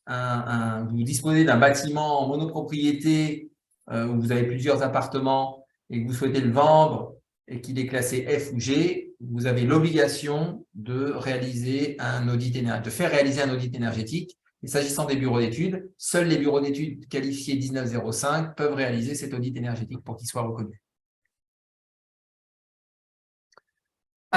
vous disposez d'un bâtiment en monopropriété où vous avez plusieurs appartements et que vous souhaitez le vendre et qu'il est classé F ou G, vous avez l'obligation de réaliser de faire réaliser un audit énergétique. Et s'agissant des bureaux d'études, seuls les bureaux d'études qualifiés 1905 peuvent réaliser cet audit énergétique pour qu'il soit reconnu.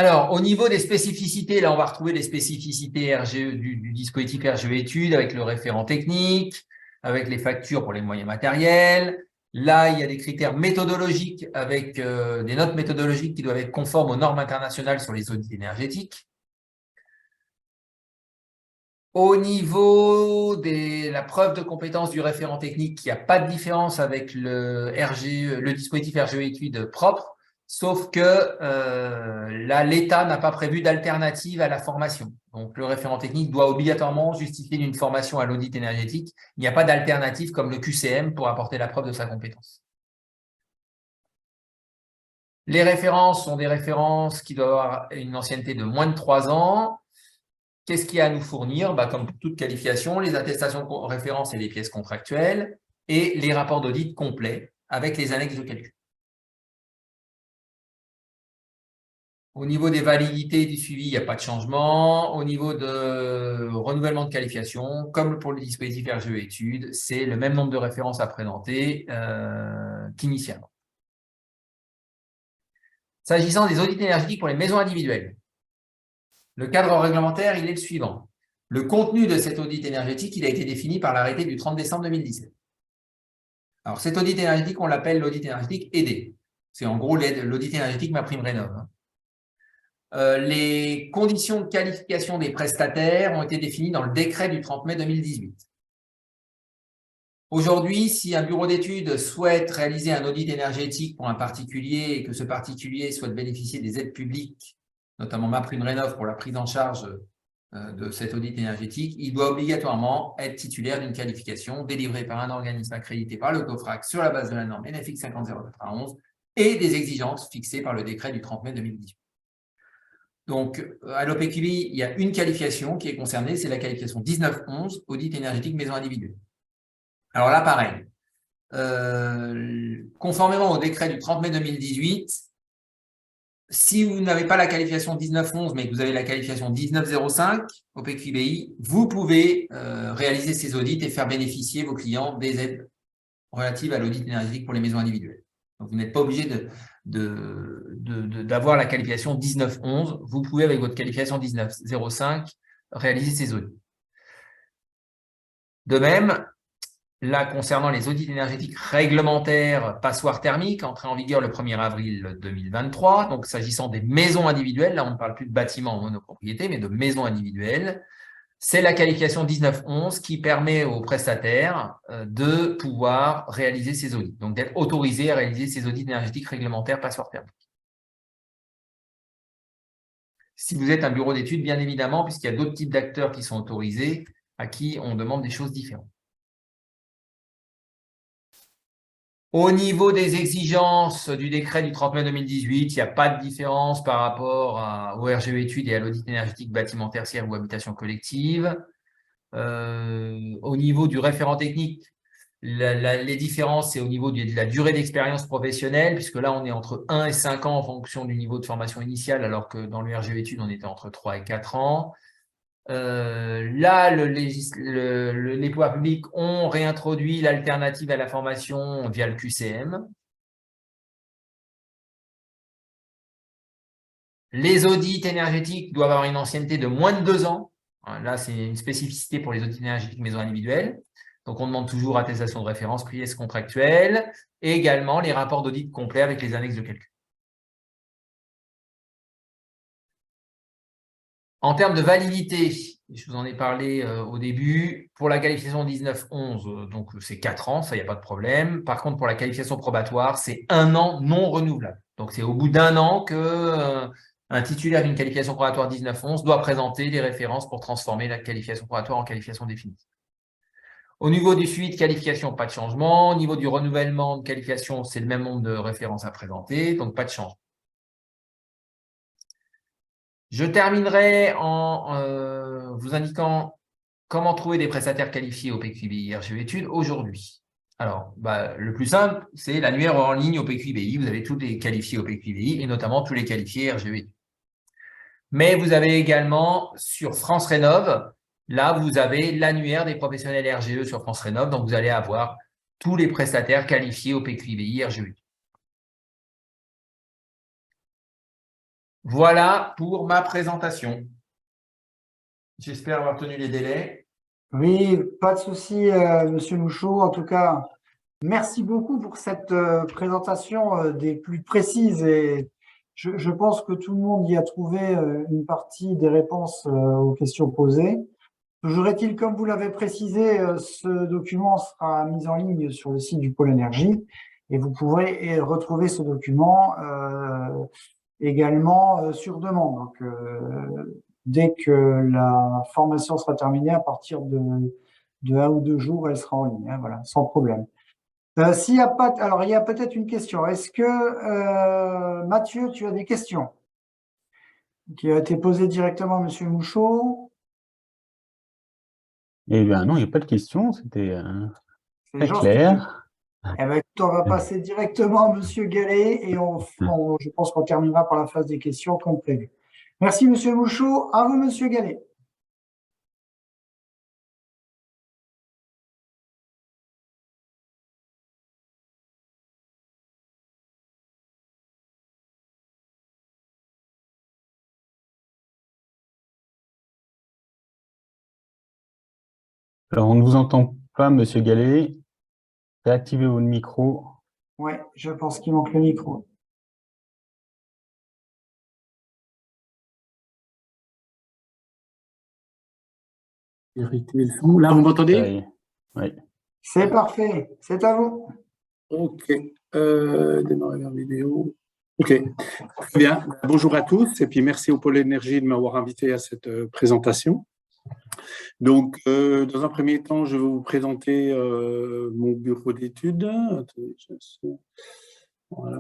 Alors, au niveau des spécificités, là, on va retrouver les spécificités RGE du dispositif RGE études avec le référent technique, avec les factures pour les moyens matériels. Là, il y a des critères méthodologiques avec des notes méthodologiques qui doivent être conformes aux normes internationales sur les audits énergétiques. Au niveau de la preuve de compétence du référent technique, il n'y a pas de différence avec le dispositif RGE études propre, sauf que là, l'État n'a pas prévu d'alternative à la formation. Donc, le référent technique doit obligatoirement justifier d'une formation à l'audit énergétique. Il n'y a pas d'alternative comme le QCM pour apporter la preuve de sa compétence. Les références sont des références qui doivent avoir une ancienneté de moins de 3 ans. Qu'est-ce qu'il y a à nous fournir? Comme pour toute qualification, les attestations de référence et les pièces contractuelles et les rapports d'audit complets avec les annexes de calcul. Au niveau des validités et du suivi, il n'y a pas de changement. Au niveau de renouvellement de qualification, comme pour le dispositif RGE études, c'est le même nombre de références à présenter qu'initialement. S'agissant des audits énergétiques pour les maisons individuelles, le cadre réglementaire, il est le suivant. Le contenu de cet audit énergétique, il a été défini par l'arrêté du 30 décembre 2017. Alors, cet audit énergétique, on l'appelle l'audit énergétique aidé. C'est en gros l'audit énergétique MaPrimeRénov'. Les conditions de qualification des prestataires ont été définies dans le décret du 30 mai 2018. Aujourd'hui, si un bureau d'études souhaite réaliser un audit énergétique pour un particulier et que ce particulier souhaite bénéficier des aides publiques, notamment MaPrimeRénov' pour la prise en charge de cet audit énergétique, il doit obligatoirement être titulaire d'une qualification délivrée par un organisme accrédité par le COFRAC sur la base de la norme NFX 50091 et des exigences fixées par le décret du 30 mai 2018. Donc, à l'OPQB, il y a une qualification qui est concernée, c'est la qualification 1911, audit énergétique maison individuelle. Alors là, pareil. Conformément au décret du 30 mai 2018, si vous n'avez pas la qualification 1911, mais que vous avez la qualification 1905 au PQBI, vous pouvez réaliser ces audits et faire bénéficier vos clients des aides relatives à l'audit énergétique pour les maisons individuelles. Donc, vous n'êtes pas obligé d'avoir la qualification 1911. Vous pouvez, avec votre qualification 1905, réaliser ces audits. De même, là, concernant les audits énergétiques réglementaires passoires thermiques, entrés en vigueur le 1er avril 2023, donc s'agissant des maisons individuelles, là on ne parle plus de bâtiments en monopropriété, mais de maisons individuelles, c'est la qualification 1911 qui permet aux prestataires de pouvoir réaliser ces audits, donc d'être autorisés à réaliser ces audits énergétiques réglementaires passoires thermiques. Si vous êtes un bureau d'études, bien évidemment, puisqu'il y a d'autres types d'acteurs qui sont autorisés, à qui on demande des choses différentes. Au niveau des exigences du décret du 30 mai 2018, il n'y a pas de différence par rapport au RGE études et à l'audit énergétique bâtiment tertiaire ou habitation collective. Au niveau du référent technique, les différences, c'est au niveau de la durée d'expérience professionnelle, puisque là, on est entre 1 et 5 ans en fonction du niveau de formation initiale, alors que dans le RGE études, on était entre 3 et 4 ans. Là, les pouvoirs publics ont réintroduit l'alternative à la formation via le QCM. Les audits énergétiques doivent avoir une ancienneté de moins de 2 ans. Là, c'est une spécificité pour les audits énergétiques maison individuelle. Donc, on demande toujours attestation de référence, pièces contractuelles et également les rapports d'audit complets avec les annexes de calcul. En termes de validité, je vous en ai parlé au début, pour la qualification 1911, donc c'est 4 ans, ça, il n'y a pas de problème. Par contre, pour la qualification probatoire, c'est 1 an non renouvelable. Donc, c'est au bout d'1 an que un titulaire d'une qualification probatoire 1911 doit présenter les références pour transformer la qualification probatoire en qualification définitive. Au niveau du suivi de qualification, pas de changement. Au niveau du renouvellement de qualification, c'est le même nombre de références à présenter, donc pas de changement. Je terminerai en vous indiquant comment trouver des prestataires qualifiés au PQBI RGE études aujourd'hui. Alors, le plus simple, c'est l'annuaire en ligne au PQBI. Vous avez tous les qualifiés au PQBI et notamment tous les qualifiés RGE études. Mais vous avez également sur France Rénov', là, vous avez l'annuaire des professionnels RGE sur France Rénov', donc vous allez avoir tous les prestataires qualifiés au PQBI RGE. Voilà pour ma présentation. J'espère avoir tenu les délais. Oui, pas de souci, Monsieur Mouchot. En tout cas, merci beaucoup pour cette présentation des plus précises et je pense que tout le monde y a trouvé une partie des réponses aux questions posées. Toujours est-il, comme vous l'avez précisé, ce document sera mis en ligne sur le site du Pôle Énergie et vous pourrez retrouver ce document également sur demande. Donc, dès que la formation sera terminée, à partir de 1 ou 2 jours, elle sera en ligne, hein, voilà, sans problème. S'il y a pas, alors il y a peut-être une question. Est-ce que Mathieu, tu as des questions qui a été posée directement à Monsieur Mouchot? Eh bien, non, il n'y a pas de question, c'était C'est très gentil. clair. Eh ben, écoute, on va passer directement à Monsieur Gallet et je pense qu'on terminera par la phase des questions comme prévu. Merci Monsieur Mouchot. À vous Monsieur Gallet. Alors, on ne vous entend pas, Monsieur Gallet. Réactivez votre micro. Ouais, je pense qu'il manque le micro. Là, vous m'entendez? Oui. C'est parfait. C'est à vous. Ok. Démarrer la vidéo. Ok. Très bien. Bonjour à tous et puis merci au Pôle Énergie de m'avoir invité à cette présentation. Donc, dans un premier temps, je vais vous présenter mon bureau d'études. Voilà.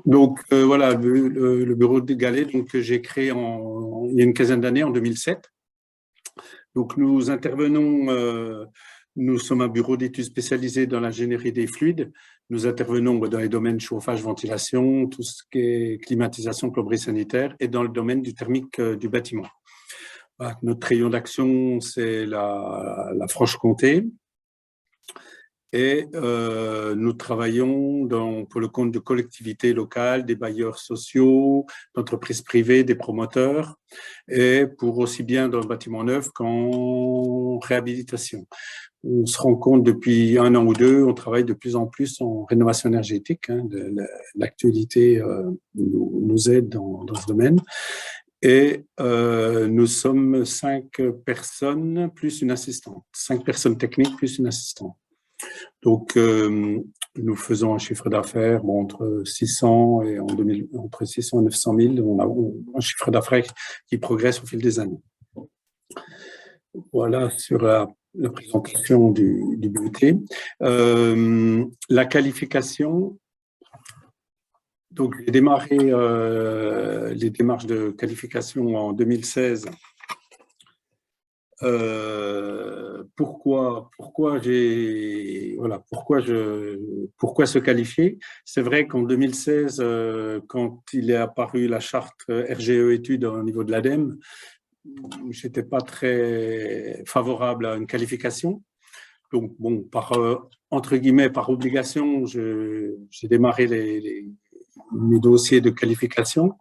Donc, voilà, le bureau de Gallet que j'ai créé il y a une quinzaine d'années, en 2007. Donc, nous intervenons, nous sommes un bureau d'études spécialisé dans l'ingénierie des fluides. Nous intervenons dans les domaines chauffage, ventilation, tout ce qui est climatisation, plomberie sanitaire et dans le domaine du thermique du bâtiment. Voilà, notre rayon d'action, c'est la Franche-Comté. Et nous travaillons pour le compte de collectivités locales, des bailleurs sociaux, d'entreprises privées, des promoteurs, et pour aussi bien dans le bâtiment neuf qu'en réhabilitation. On se rend compte depuis 1 an ou 2, on travaille de plus en plus en rénovation énergétique. Hein, l'actualité nous aide dans ce domaine. Et nous sommes 5 personnes plus une assistante, 5 personnes techniques plus une assistante. Donc, nous faisons un chiffre d'affaires entre 600 et entre 600 et 900 000. On a un chiffre d'affaires qui progresse au fil des années. Voilà sur la présentation du BUT. La qualification. Donc, j'ai démarré les démarches de qualification en 2016. Pourquoi se qualifier? C'est vrai qu'en 2016, quand il est apparu la charte RGE études au niveau de l'ADEME, j'étais pas très favorable à une qualification. Donc, bon, entre guillemets, par obligation, j'ai démarré mes dossiers de qualification.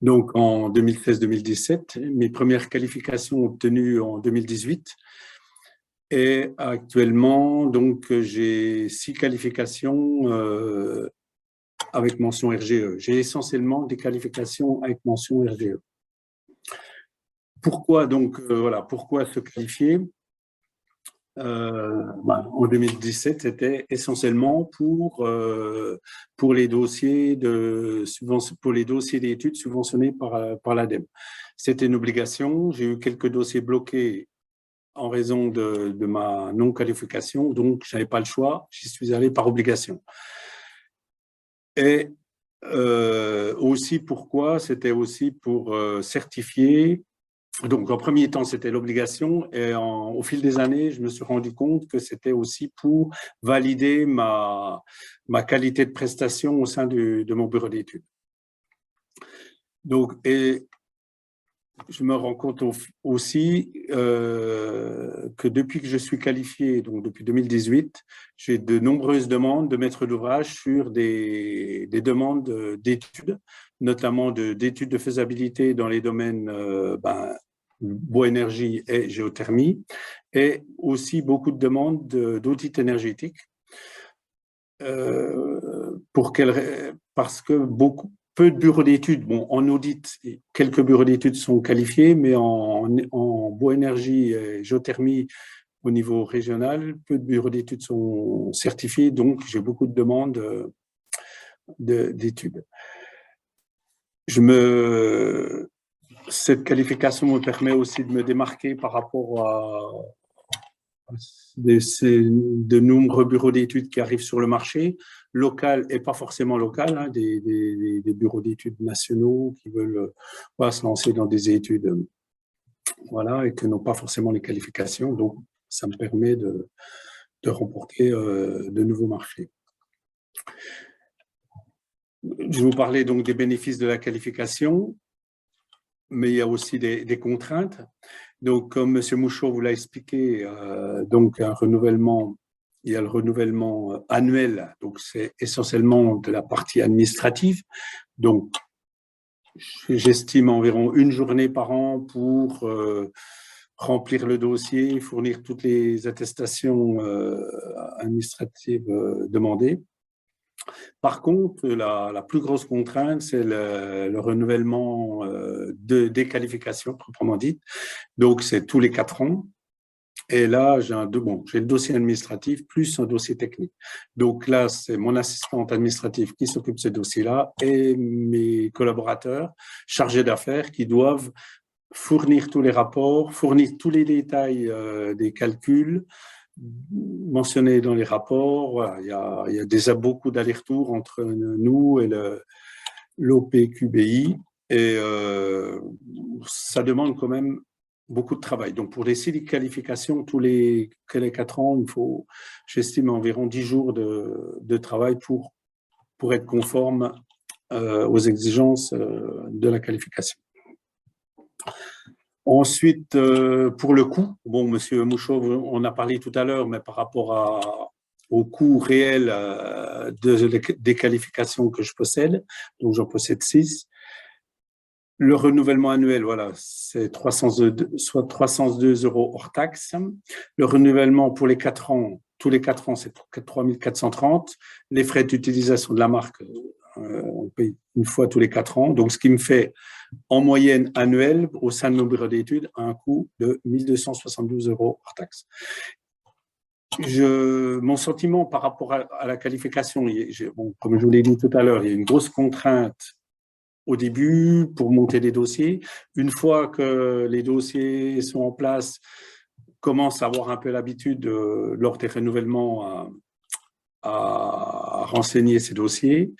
Donc, en 2016-2017, mes premières qualifications obtenues en 2018. Et actuellement, donc, j'ai 6 qualifications avec mention RGE. J'ai essentiellement des qualifications avec mention RGE. Pourquoi donc, pourquoi se qualifier? En 2017, c'était essentiellement pour les dossiers d'études subventionnés par l'ADEME. C'était une obligation. J'ai eu quelques dossiers bloqués en raison de ma non-qualification, donc je n'avais pas le choix. J'y suis allé par obligation. Et aussi pourquoi? C'était aussi pour certifier. Donc, en premier temps, c'était l'obligation et au fil des années, je me suis rendu compte que c'était aussi pour valider ma qualité de prestation au sein de mon bureau d'études. Donc, et je me rends compte aussi que depuis que je suis qualifié, donc depuis 2018, j'ai de nombreuses demandes de maître d'ouvrage sur des demandes d'études, notamment d'études de faisabilité dans les domaines bois énergie et géothermie, et aussi beaucoup de demandes d'audit énergétique. Parce que peu de bureaux d'études, bon, en audit, quelques bureaux d'études sont qualifiés, mais en bois énergie et géothermie au niveau régional, peu de bureaux d'études sont certifiés, donc j'ai beaucoup de demandes d'études. Cette qualification me permet aussi de me démarquer par rapport à de nombreux bureaux d'études qui arrivent sur le marché, local et pas forcément local, hein, des bureaux d'études nationaux qui veulent se lancer dans des études et qui n'ont pas forcément les qualifications. Donc, ça me permet de remporter de nouveaux marchés. Je vous parlais donc des bénéfices de la qualification, mais il y a aussi des contraintes. Donc, comme M. Mouchot vous l'a expliqué, donc il y a le renouvellement annuel, donc c'est essentiellement de la partie administrative. Donc, j'estime environ une journée par an pour remplir le dossier, fournir toutes les attestations administratives demandées. Par contre, la plus grosse contrainte, c'est le renouvellement des qualifications, proprement dit. Donc, c'est tous les 4 ans. Et là, j'ai le dossier administratif plus un dossier technique. Donc là, c'est mon assistante administrative qui s'occupe de ce dossier-là et mes collaborateurs chargés d'affaires qui doivent fournir tous les rapports, fournir tous les détails des calculs mentionnés dans les rapports. Voilà, il y a beaucoup d'allers-retours entre nous et l'OPQBI et ça demande quand même beaucoup de travail. Donc, pour les 6 qualifications, tous les 4 ans, il faut, j'estime, environ 10 jours de travail pour être conforme aux exigences de la qualification. Ensuite, pour le coût, bon, Monsieur Mouchot, on a parlé tout à l'heure, mais par rapport au coût réel des qualifications que je possède, donc j'en possède 6. Le renouvellement annuel, voilà, c'est 302 € hors taxe. Le renouvellement pour les 4 ans, tous les 4 ans, c'est 3 430. Les frais d'utilisation de la marque, on paye une fois tous les 4 ans. Donc, ce qui me fait, en moyenne annuelle, au sein de nos bureaux d'études, un coût de 1 272 € hors taxe. Mon sentiment par rapport à la qualification, comme je vous l'ai dit tout à l'heure, il y a une grosse contrainte au début pour monter des dossiers. Une fois que les dossiers sont en place, commence à avoir un peu l'habitude lors des renouvellements à renseigner ces dossiers.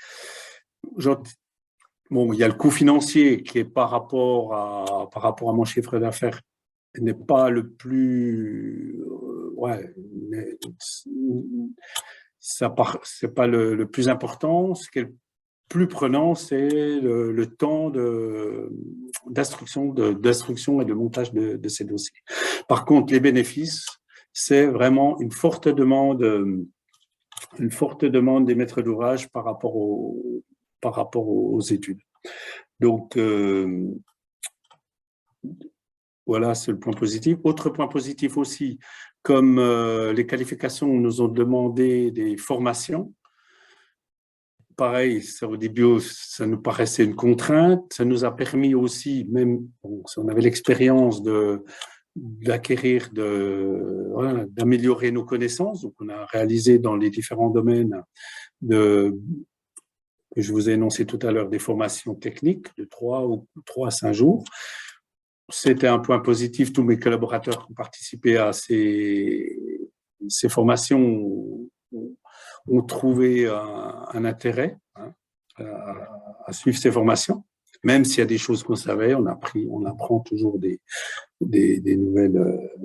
Bon, il y a le coût financier qui est par rapport à mon chiffre d'affaires n'est pas le plus c'est pas le plus important. Ce qui est le plus prenant, c'est le temps d'instruction et de montage de ces dossiers. Par contre, les bénéfices, c'est vraiment une forte demande des maîtres d'ouvrage par rapport aux études. Donc, voilà, c'est le point positif. Autre point positif aussi, comme les qualifications nous ont demandé des formations, pareil, au début, ça nous paraissait une contrainte. Ça nous a permis aussi, même si on avait l'expérience d'acquérir, d'améliorer nos connaissances. Donc, on a réalisé dans les différents domaines que je vous ai énoncé tout à l'heure, des formations techniques de 3 à 5 jours. C'était un point positif. Tous mes collaborateurs qui ont participé à ces formations ont trouvé un intérêt à suivre ces formations. Même s'il y a des choses qu'on savait, on apprend toujours des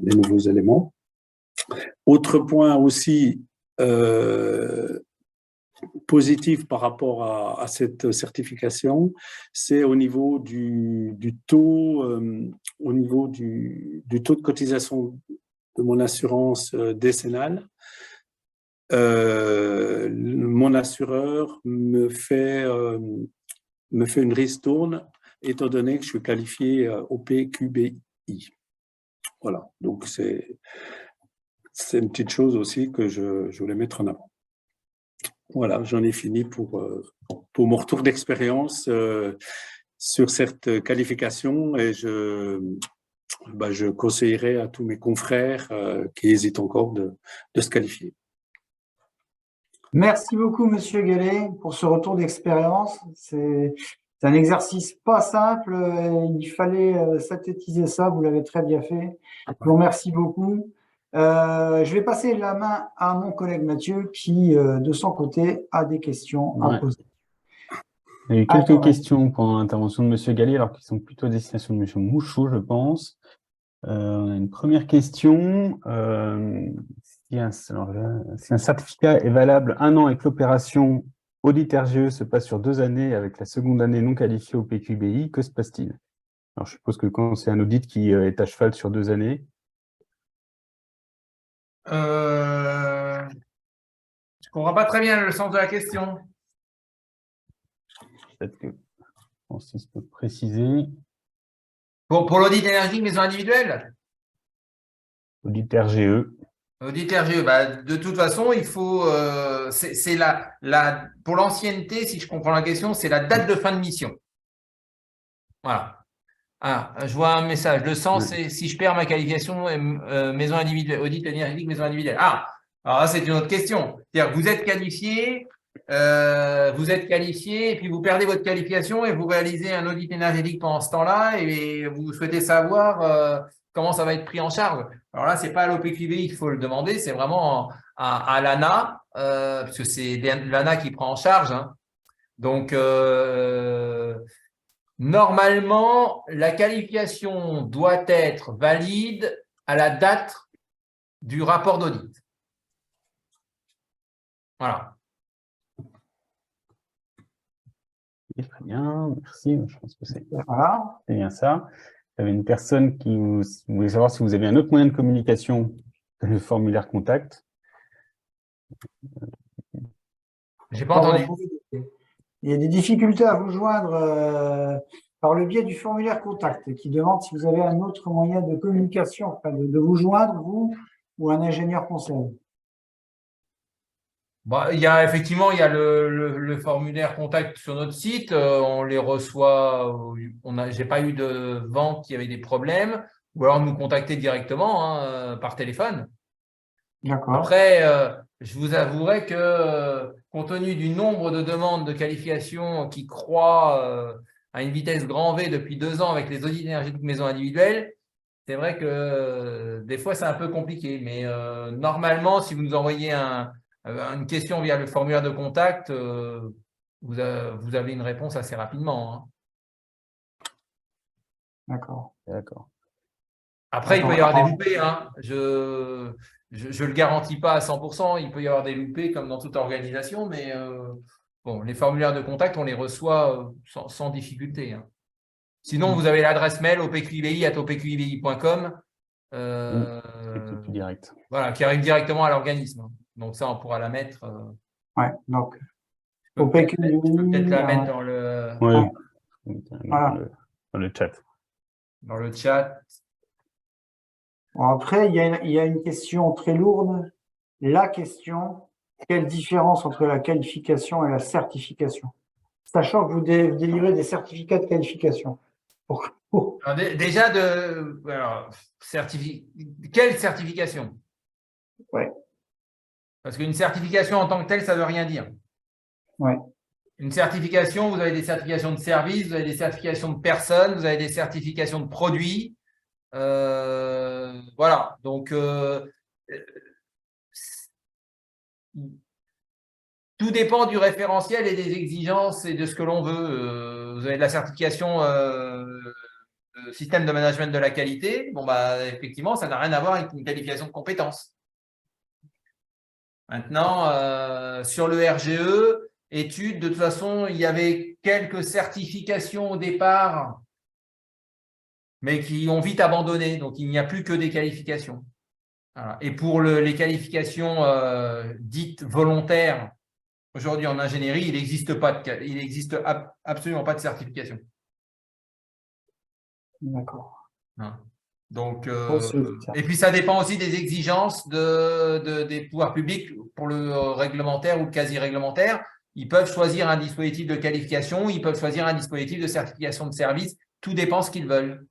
nouveaux éléments. Autre point aussi, positif par rapport à cette certification, c'est au niveau du taux, au niveau du taux de cotisation de mon assurance décennale. Mon assureur me fait une ristourne étant donné que je suis qualifié au PQBI. Voilà, donc c'est une petite chose aussi que je voulais mettre en avant. Voilà, j'en ai fini pour mon retour d'expérience sur cette qualification et je conseillerais à tous mes confrères qui hésitent encore de se qualifier. Merci beaucoup, Monsieur Gallet, pour ce retour d'expérience. C'est un exercice pas simple. Il fallait synthétiser ça. Vous l'avez très bien fait. Je vous remercie beaucoup. Je vais passer la main à mon collègue Mathieu qui, de son côté, a des questions à poser. Il y a eu quelques questions pendant l'intervention de Monsieur Gallet, alors qu'ils sont plutôt à destination de Monsieur Mouchot, je pense. On a une première question. Si un certificat est valable 1 an et que l'opération audit RGE se passe sur 2 années avec la seconde année non qualifiée au PQBI, que se passe-t-il? Alors, je suppose que quand c'est un audit qui est à cheval sur 2 années. Je comprends pas très bien le sens de la question. Peut-être que Francis peut préciser. Pour l'audit énergie maison individuelle? Audit RGE. Audit RGE, de toute façon, il faut. C'est pour l'ancienneté, si je comprends la question, c'est la date de fin de mission. Voilà. Ah, je vois un message. Le sens, c'est si je perds ma qualification maison individuelle, audit énergétique maison individuelle. Ah, alors là, c'est une autre question. C'est-à-dire que vous êtes qualifié, et puis vous perdez votre qualification et vous réalisez un audit énergétique pendant ce temps-là et vous souhaitez savoir comment ça va être pris en charge. Alors là, c'est pas à l'OPQBI qu'il faut le demander, c'est vraiment à l'ANA, parce que c'est l'ANA qui prend en charge. Hein. Donc, normalement, la qualification doit être valide à la date du rapport d'audit. Voilà. Très bien, merci. Je pense que c'est Voilà. bien ça. Il y avait une personne qui voulait savoir si vous avez un autre moyen de communication que le formulaire contact. J'ai pas entendu. Il y a des difficultés à vous joindre par le biais du formulaire contact qui demande si vous avez un autre moyen de communication, enfin de vous joindre, vous ou un ingénieur conseil. Il y a effectivement le formulaire contact sur notre site. On les reçoit. J'ai pas eu de vente qui avait des problèmes, ou alors nous contacter directement par téléphone. D'accord. Après, je vous avouerai que compte tenu du nombre de demandes de qualification qui croît à une vitesse grand V depuis 2 ans avec les audits énergétiques maison individuelle, c'est vrai que des fois c'est un peu compliqué. Mais normalement, si vous nous envoyez une question via le formulaire de contact, vous avez une réponse assez rapidement. Hein. D'accord. D'accord. Après, il peut y avoir des loupés. Hein. Je le garantis pas à 100%. Il peut y avoir des loupés comme dans toute organisation, mais bon, les formulaires de contact, on les reçoit sans difficulté. Hein. Sinon, vous avez l'adresse mail opqbi@opqbi.com direct. Voilà, qui arrive directement à l'organisme. Donc ça, on pourra la mettre. Ouais, donc je peux peut-être la mettre dans le, voilà. Dans le chat. Dans le chat. Bon, après, il y a une question très lourde. La question, quelle différence entre la qualification et la certification? Sachant que vous délivrez des certificats de qualification. Alors, déjà, quelle certification? Ouais. Parce qu'une certification en tant que telle, ça ne veut rien dire. Ouais. Une certification, vous avez des certifications de services, vous avez des certifications de personnes, vous avez des certifications de produits. Voilà. Donc, tout dépend du référentiel et des exigences et de ce que l'on veut. Vous avez de la certification système de management de la qualité. Bon, effectivement, ça n'a rien à voir avec une qualification de compétences. Maintenant, sur le RGE, études, de toute façon, il y avait quelques certifications au départ, mais qui ont vite abandonné. Donc, il n'y a plus que des qualifications. Voilà. Et pour les qualifications dites volontaires, aujourd'hui en ingénierie, il n'existe absolument pas de certification. D'accord. Hein. Donc, Ensuite, et puis ça dépend aussi des exigences des pouvoirs publics pour le réglementaire ou le quasi-réglementaire. Ils peuvent choisir un dispositif de qualification, ils peuvent choisir un dispositif de certification de service. Tout dépend ce qu'ils veulent.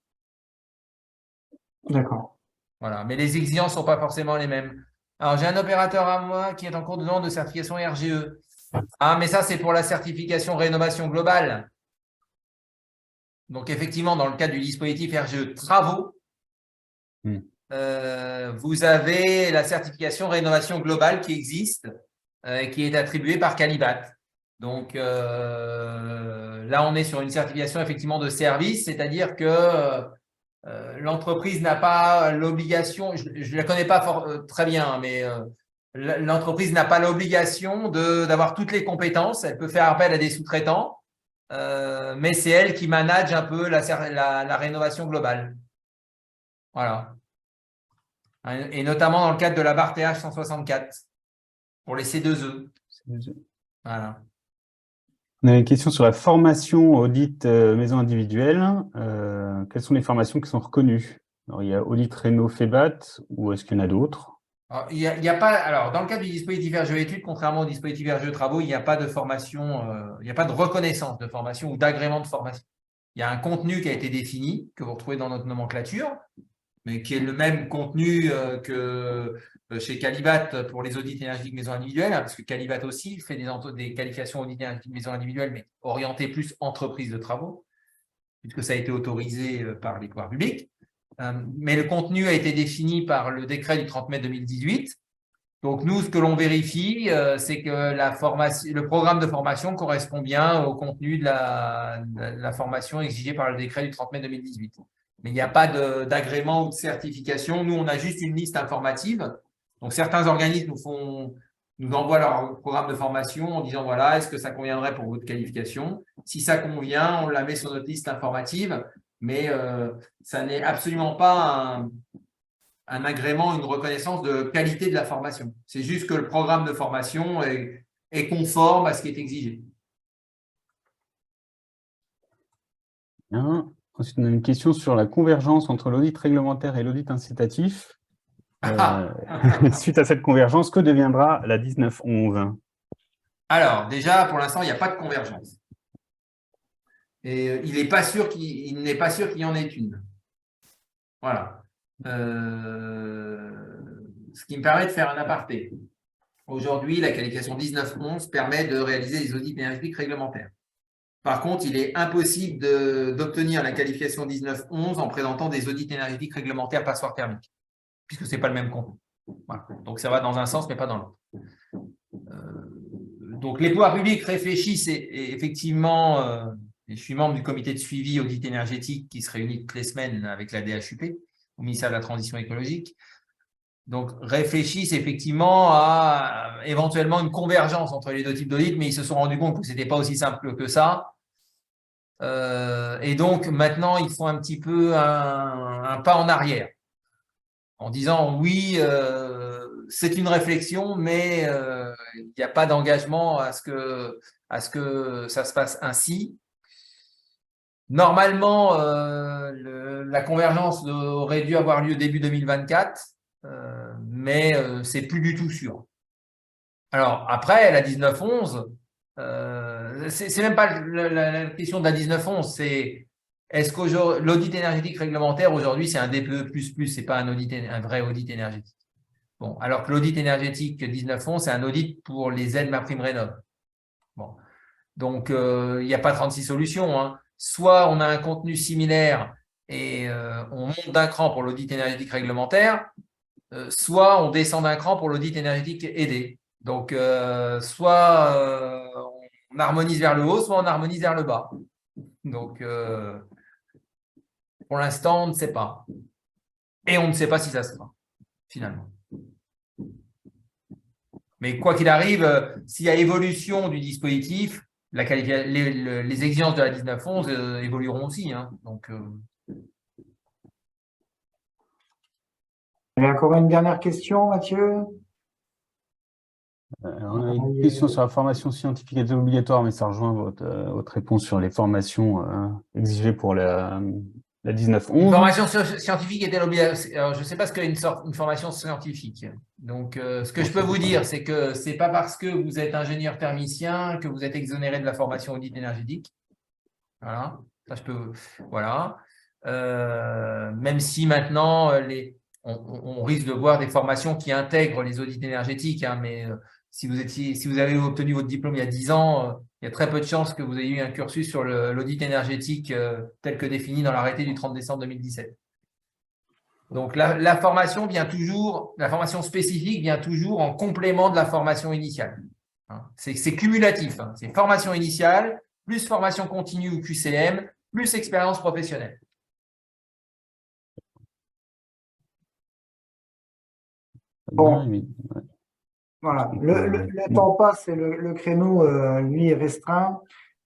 d'accord. Voilà. Mais les exigences ne sont pas forcément les mêmes. Alors, j'ai un opérateur à moi qui est en cours de demande de certification RGE. Ah, mais ça, c'est pour la certification rénovation globale. Donc, effectivement, dans le cadre du dispositif RGE travaux, vous avez la certification rénovation globale qui existe et qui est attribuée par Calibat. Donc, là, on est sur une certification effectivement de service, c'est-à-dire que l'entreprise n'a pas l'obligation, je ne la connais pas très bien, mais l'entreprise n'a pas l'obligation d'avoir toutes les compétences. Elle peut faire appel à des sous-traitants, mais c'est elle qui manage un peu la rénovation globale. Voilà. Et notamment dans le cadre de la barre TH 164 pour les C2E. Voilà. On a une question sur la formation audit maison individuelle. Quelles sont les formations qui sont reconnues? Alors, il y a audit réno FEBAT ou est-ce qu'il y en a d'autres? Alors, il y a pas, alors, dans le cadre du dispositif RGE études, contrairement au dispositif RGE travaux, il n'y a pas de formation, il n'y a pas de reconnaissance de formation ou d'agrément de formation. Il y a un contenu qui a été défini, que vous retrouvez dans notre nomenclature, mais qui est le même contenu que chez Calibat pour les audits énergétiques maison individuelle, hein, parce que Calibat aussi fait des qualifications audits énergétiques maison individuelle, mais orientées plus entreprise de travaux, puisque ça a été autorisé par les pouvoirs publics. Mais le contenu a été défini par le décret du 30 mai 2018. Donc, nous, ce que l'on vérifie, c'est que le programme de formation correspond bien au contenu de la formation exigée par le décret du 30 mai 2018. Mais il n'y a pas d'agrément ou de certification. Nous, on a juste une liste informative. Donc, certains organismes nous envoient leur programme de formation en disant, voilà, est-ce que ça conviendrait pour votre qualification? Si ça convient, on la met sur notre liste informative. Mais ça n'est absolument pas un agrément, une reconnaissance de qualité de la formation. C'est juste que le programme de formation est conforme à ce qui est exigé. Bien. Ensuite, on a une question sur la convergence entre l'audit réglementaire et l'audit incitatif. Suite à cette convergence, que deviendra la 1911? Alors, déjà, pour l'instant, il n'y a pas de convergence. Et il n'est pas sûr qu'il y en ait une. Voilà. Ce qui me permet de faire un aparté. Aujourd'hui, la qualification 1911 permet de réaliser des audits énergétiques réglementaires. Par contre, il est impossible d'obtenir la qualification 1911 en présentant des audits énergétiques réglementaires passoires thermiques, puisque ce n'est pas le même contenu. Voilà. Donc, ça va dans un sens, mais pas dans l'autre. Donc, les pouvoirs publics réfléchissent et effectivement, je suis membre du comité de suivi audit énergétique qui se réunit toutes les semaines avec la DHUP, au ministère de la Transition écologique. Donc, réfléchissent effectivement à éventuellement une convergence entre les deux types d'audits, mais ils se sont rendus compte que ce n'était pas aussi simple que ça. Et donc, maintenant, ils font un petit peu un pas en arrière en disant oui, c'est une réflexion, mais il n'y a pas d'engagement à ce que ça se passe ainsi. Normalement, la convergence aurait dû avoir lieu début 2024, mais c'est plus du tout sûr. Alors, après, la 1911, c'est même pas la question de la 1911, c'est est-ce que l'audit énergétique réglementaire aujourd'hui, c'est un DPE++, c'est pas un vrai audit énergétique. Bon, alors que l'audit énergétique 1911, c'est un audit pour les aides MaPrimeRénov'. Bon, donc il n'y a pas 36 solutions, hein. Soit on a un contenu similaire et on monte d'un cran pour l'audit énergétique réglementaire, soit on descend d'un cran pour l'audit énergétique aidé. Donc, soit on harmonise vers le haut, soit on harmonise vers le bas. Donc, pour l'instant, on ne sait pas. Et on ne sait pas si ça se fera, finalement. Mais quoi qu'il arrive, s'il y a évolution du dispositif, les exigences de la 1911 évolueront aussi. Hein. Donc, Il y a encore une dernière question, Mathieu? On a une question sur la formation scientifique est obligatoire, mais ça rejoint votre réponse sur les formations exigées pour la 1911. Une formation scientifique est-elle obligatoire? Je ne sais pas ce qu'est une formation scientifique. Donc, ce que je peux vous dire, c'est que ce n'est pas parce que vous êtes ingénieur thermicien que vous êtes exonéré de la formation audit énergétique. Voilà. Ça, je peux. Voilà. Même si maintenant, on risque de voir des formations qui intègrent les audits énergétiques, hein, mais si vous avez obtenu votre diplôme il y a 10 ans, il y a très peu de chances que vous ayez eu un cursus sur l'audit énergétique tel que défini dans l'arrêté du 30 décembre 2017. Donc, la formation la formation spécifique vient toujours en complément de la formation initiale. Hein. C'est cumulatif. Hein. C'est formation initiale, plus formation continue ou QCM, plus expérience professionnelle. Bon. Voilà, le temps passe et le créneau, lui, est restreint.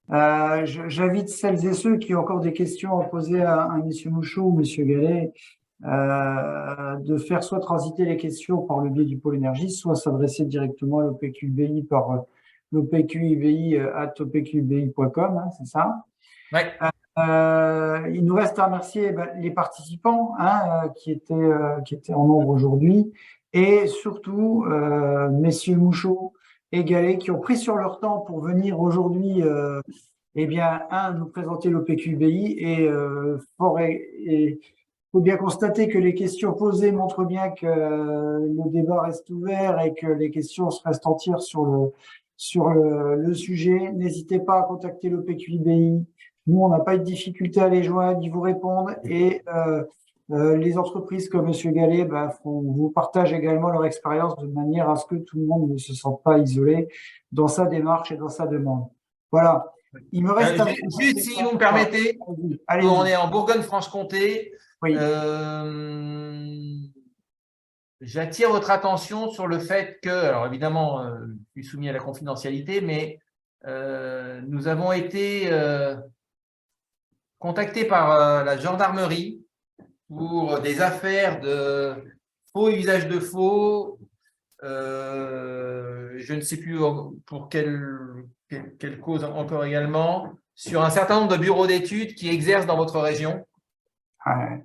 J'invite celles et ceux qui ont encore des questions à poser à M. Mouchou ou M. Gallet de faire soit transiter les questions par le biais du pôle énergie, soit s'adresser directement à l'OPQBI par l'OPQBI@opqbi.com, hein, c'est ça? Ouais. Il nous reste à remercier les participants qui étaient en nombre aujourd'hui. Et surtout, messieurs Mouchot et Gallet, qui ont pris sur leur temps pour venir aujourd'hui, nous présenter l'OPQBI. Et il faut bien constater que les questions posées montrent bien que le débat reste ouvert et que les questions restent entières sur le sujet. N'hésitez pas à contacter l'OPQBI. Nous, on n'a pas eu de difficulté à les joindre, d'y vous répondre. Et les entreprises comme M. Gallet vous partagent également leur expérience de manière à ce que tout le monde ne se sente pas isolé dans sa démarche et dans sa demande. Voilà. Il me reste juste si vous me permettez, on est en Bourgogne-Franche-Comté. Oui. J'attire votre attention sur le fait que, alors évidemment, je suis soumis à la confidentialité, mais nous avons été contactés par la gendarmerie pour des affaires de faux et usage de faux. Je ne sais plus pour quelle cause encore également, sur un certain nombre de bureaux d'études qui exercent dans votre région. Ouais.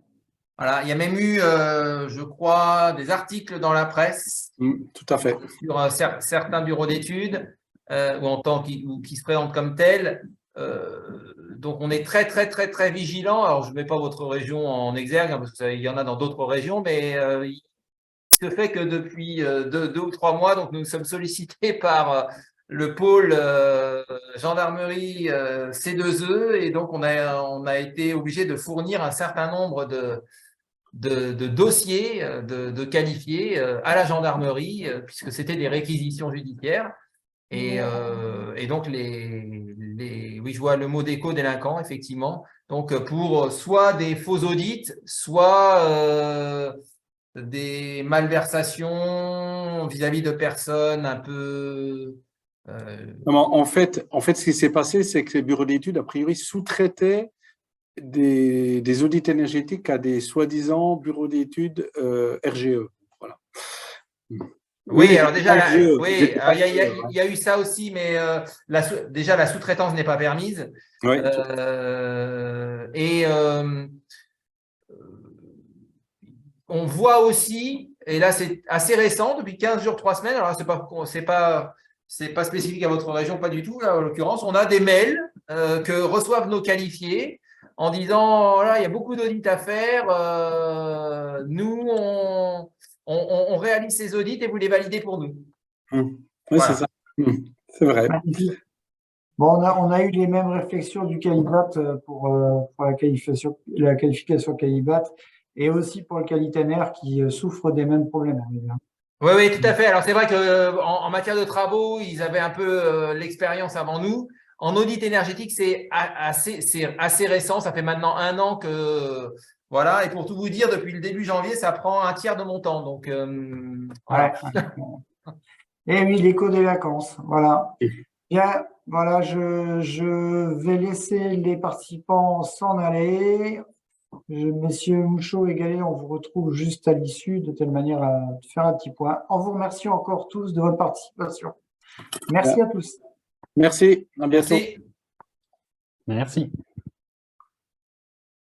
Voilà, il y a même eu, je crois, des articles dans la presse. Tout à fait. Sur certains bureaux d'études ou qui se présentent comme tels. Donc, on est très, très, très, très vigilant. Alors, je ne mets pas votre région en exergue, hein, parce qu'il y en a dans d'autres régions, mais il se fait que depuis 2 ou 3 mois, donc nous sommes sollicités par le pôle gendarmerie C2E, et donc on a été obligé de fournir un certain nombre de dossiers de qualifiés à la gendarmerie, puisque c'était des réquisitions judiciaires. Et donc, oui, je vois le mot d'éco-délinquant, effectivement. Donc, pour soit des faux audits, soit des malversations vis-à-vis de personnes un peu… En fait, ce qui s'est passé, c'est que les bureaux d'études, a priori, sous-traitaient des audits énergétiques à des soi-disant bureaux d'études RGE. Voilà. Oui, alors déjà, il y a eu ça aussi, mais déjà, la sous-traitance n'est pas permise. Oui. On voit aussi, et là, c'est assez récent, depuis 15 jours, 3 semaines, alors c'est pas spécifique à votre région, pas du tout, là, en l'occurrence, on a des mails que reçoivent nos qualifiés en disant, voilà, il y a beaucoup d'audits à faire, nous, on réalise ces audits et vous les validez pour nous. Oui, voilà. C'est ça. C'est vrai. Bon, on a eu les mêmes réflexions du Qualibat pour la qualification Qualibat, et aussi pour le Qualitaner qui souffre des mêmes problèmes. Oui, tout à fait. Alors, c'est vrai qu'en matière de travaux, ils avaient un peu l'expérience avant nous. En audit énergétique, c'est assez récent. Ça fait maintenant 1 an que… Voilà. Et pour tout vous dire, depuis le début janvier, ça prend 1/3 de mon temps. Donc, voilà. Ouais. Eh oui, l'écho des vacances, voilà. Bien, voilà, je vais laisser les participants s'en aller. Messieurs Mouchot et Gallet, on vous retrouve juste à l'issue, de telle manière à faire un petit point. En vous remerciant encore tous de votre participation. Merci à tous. Merci, à bientôt. Merci. Merci.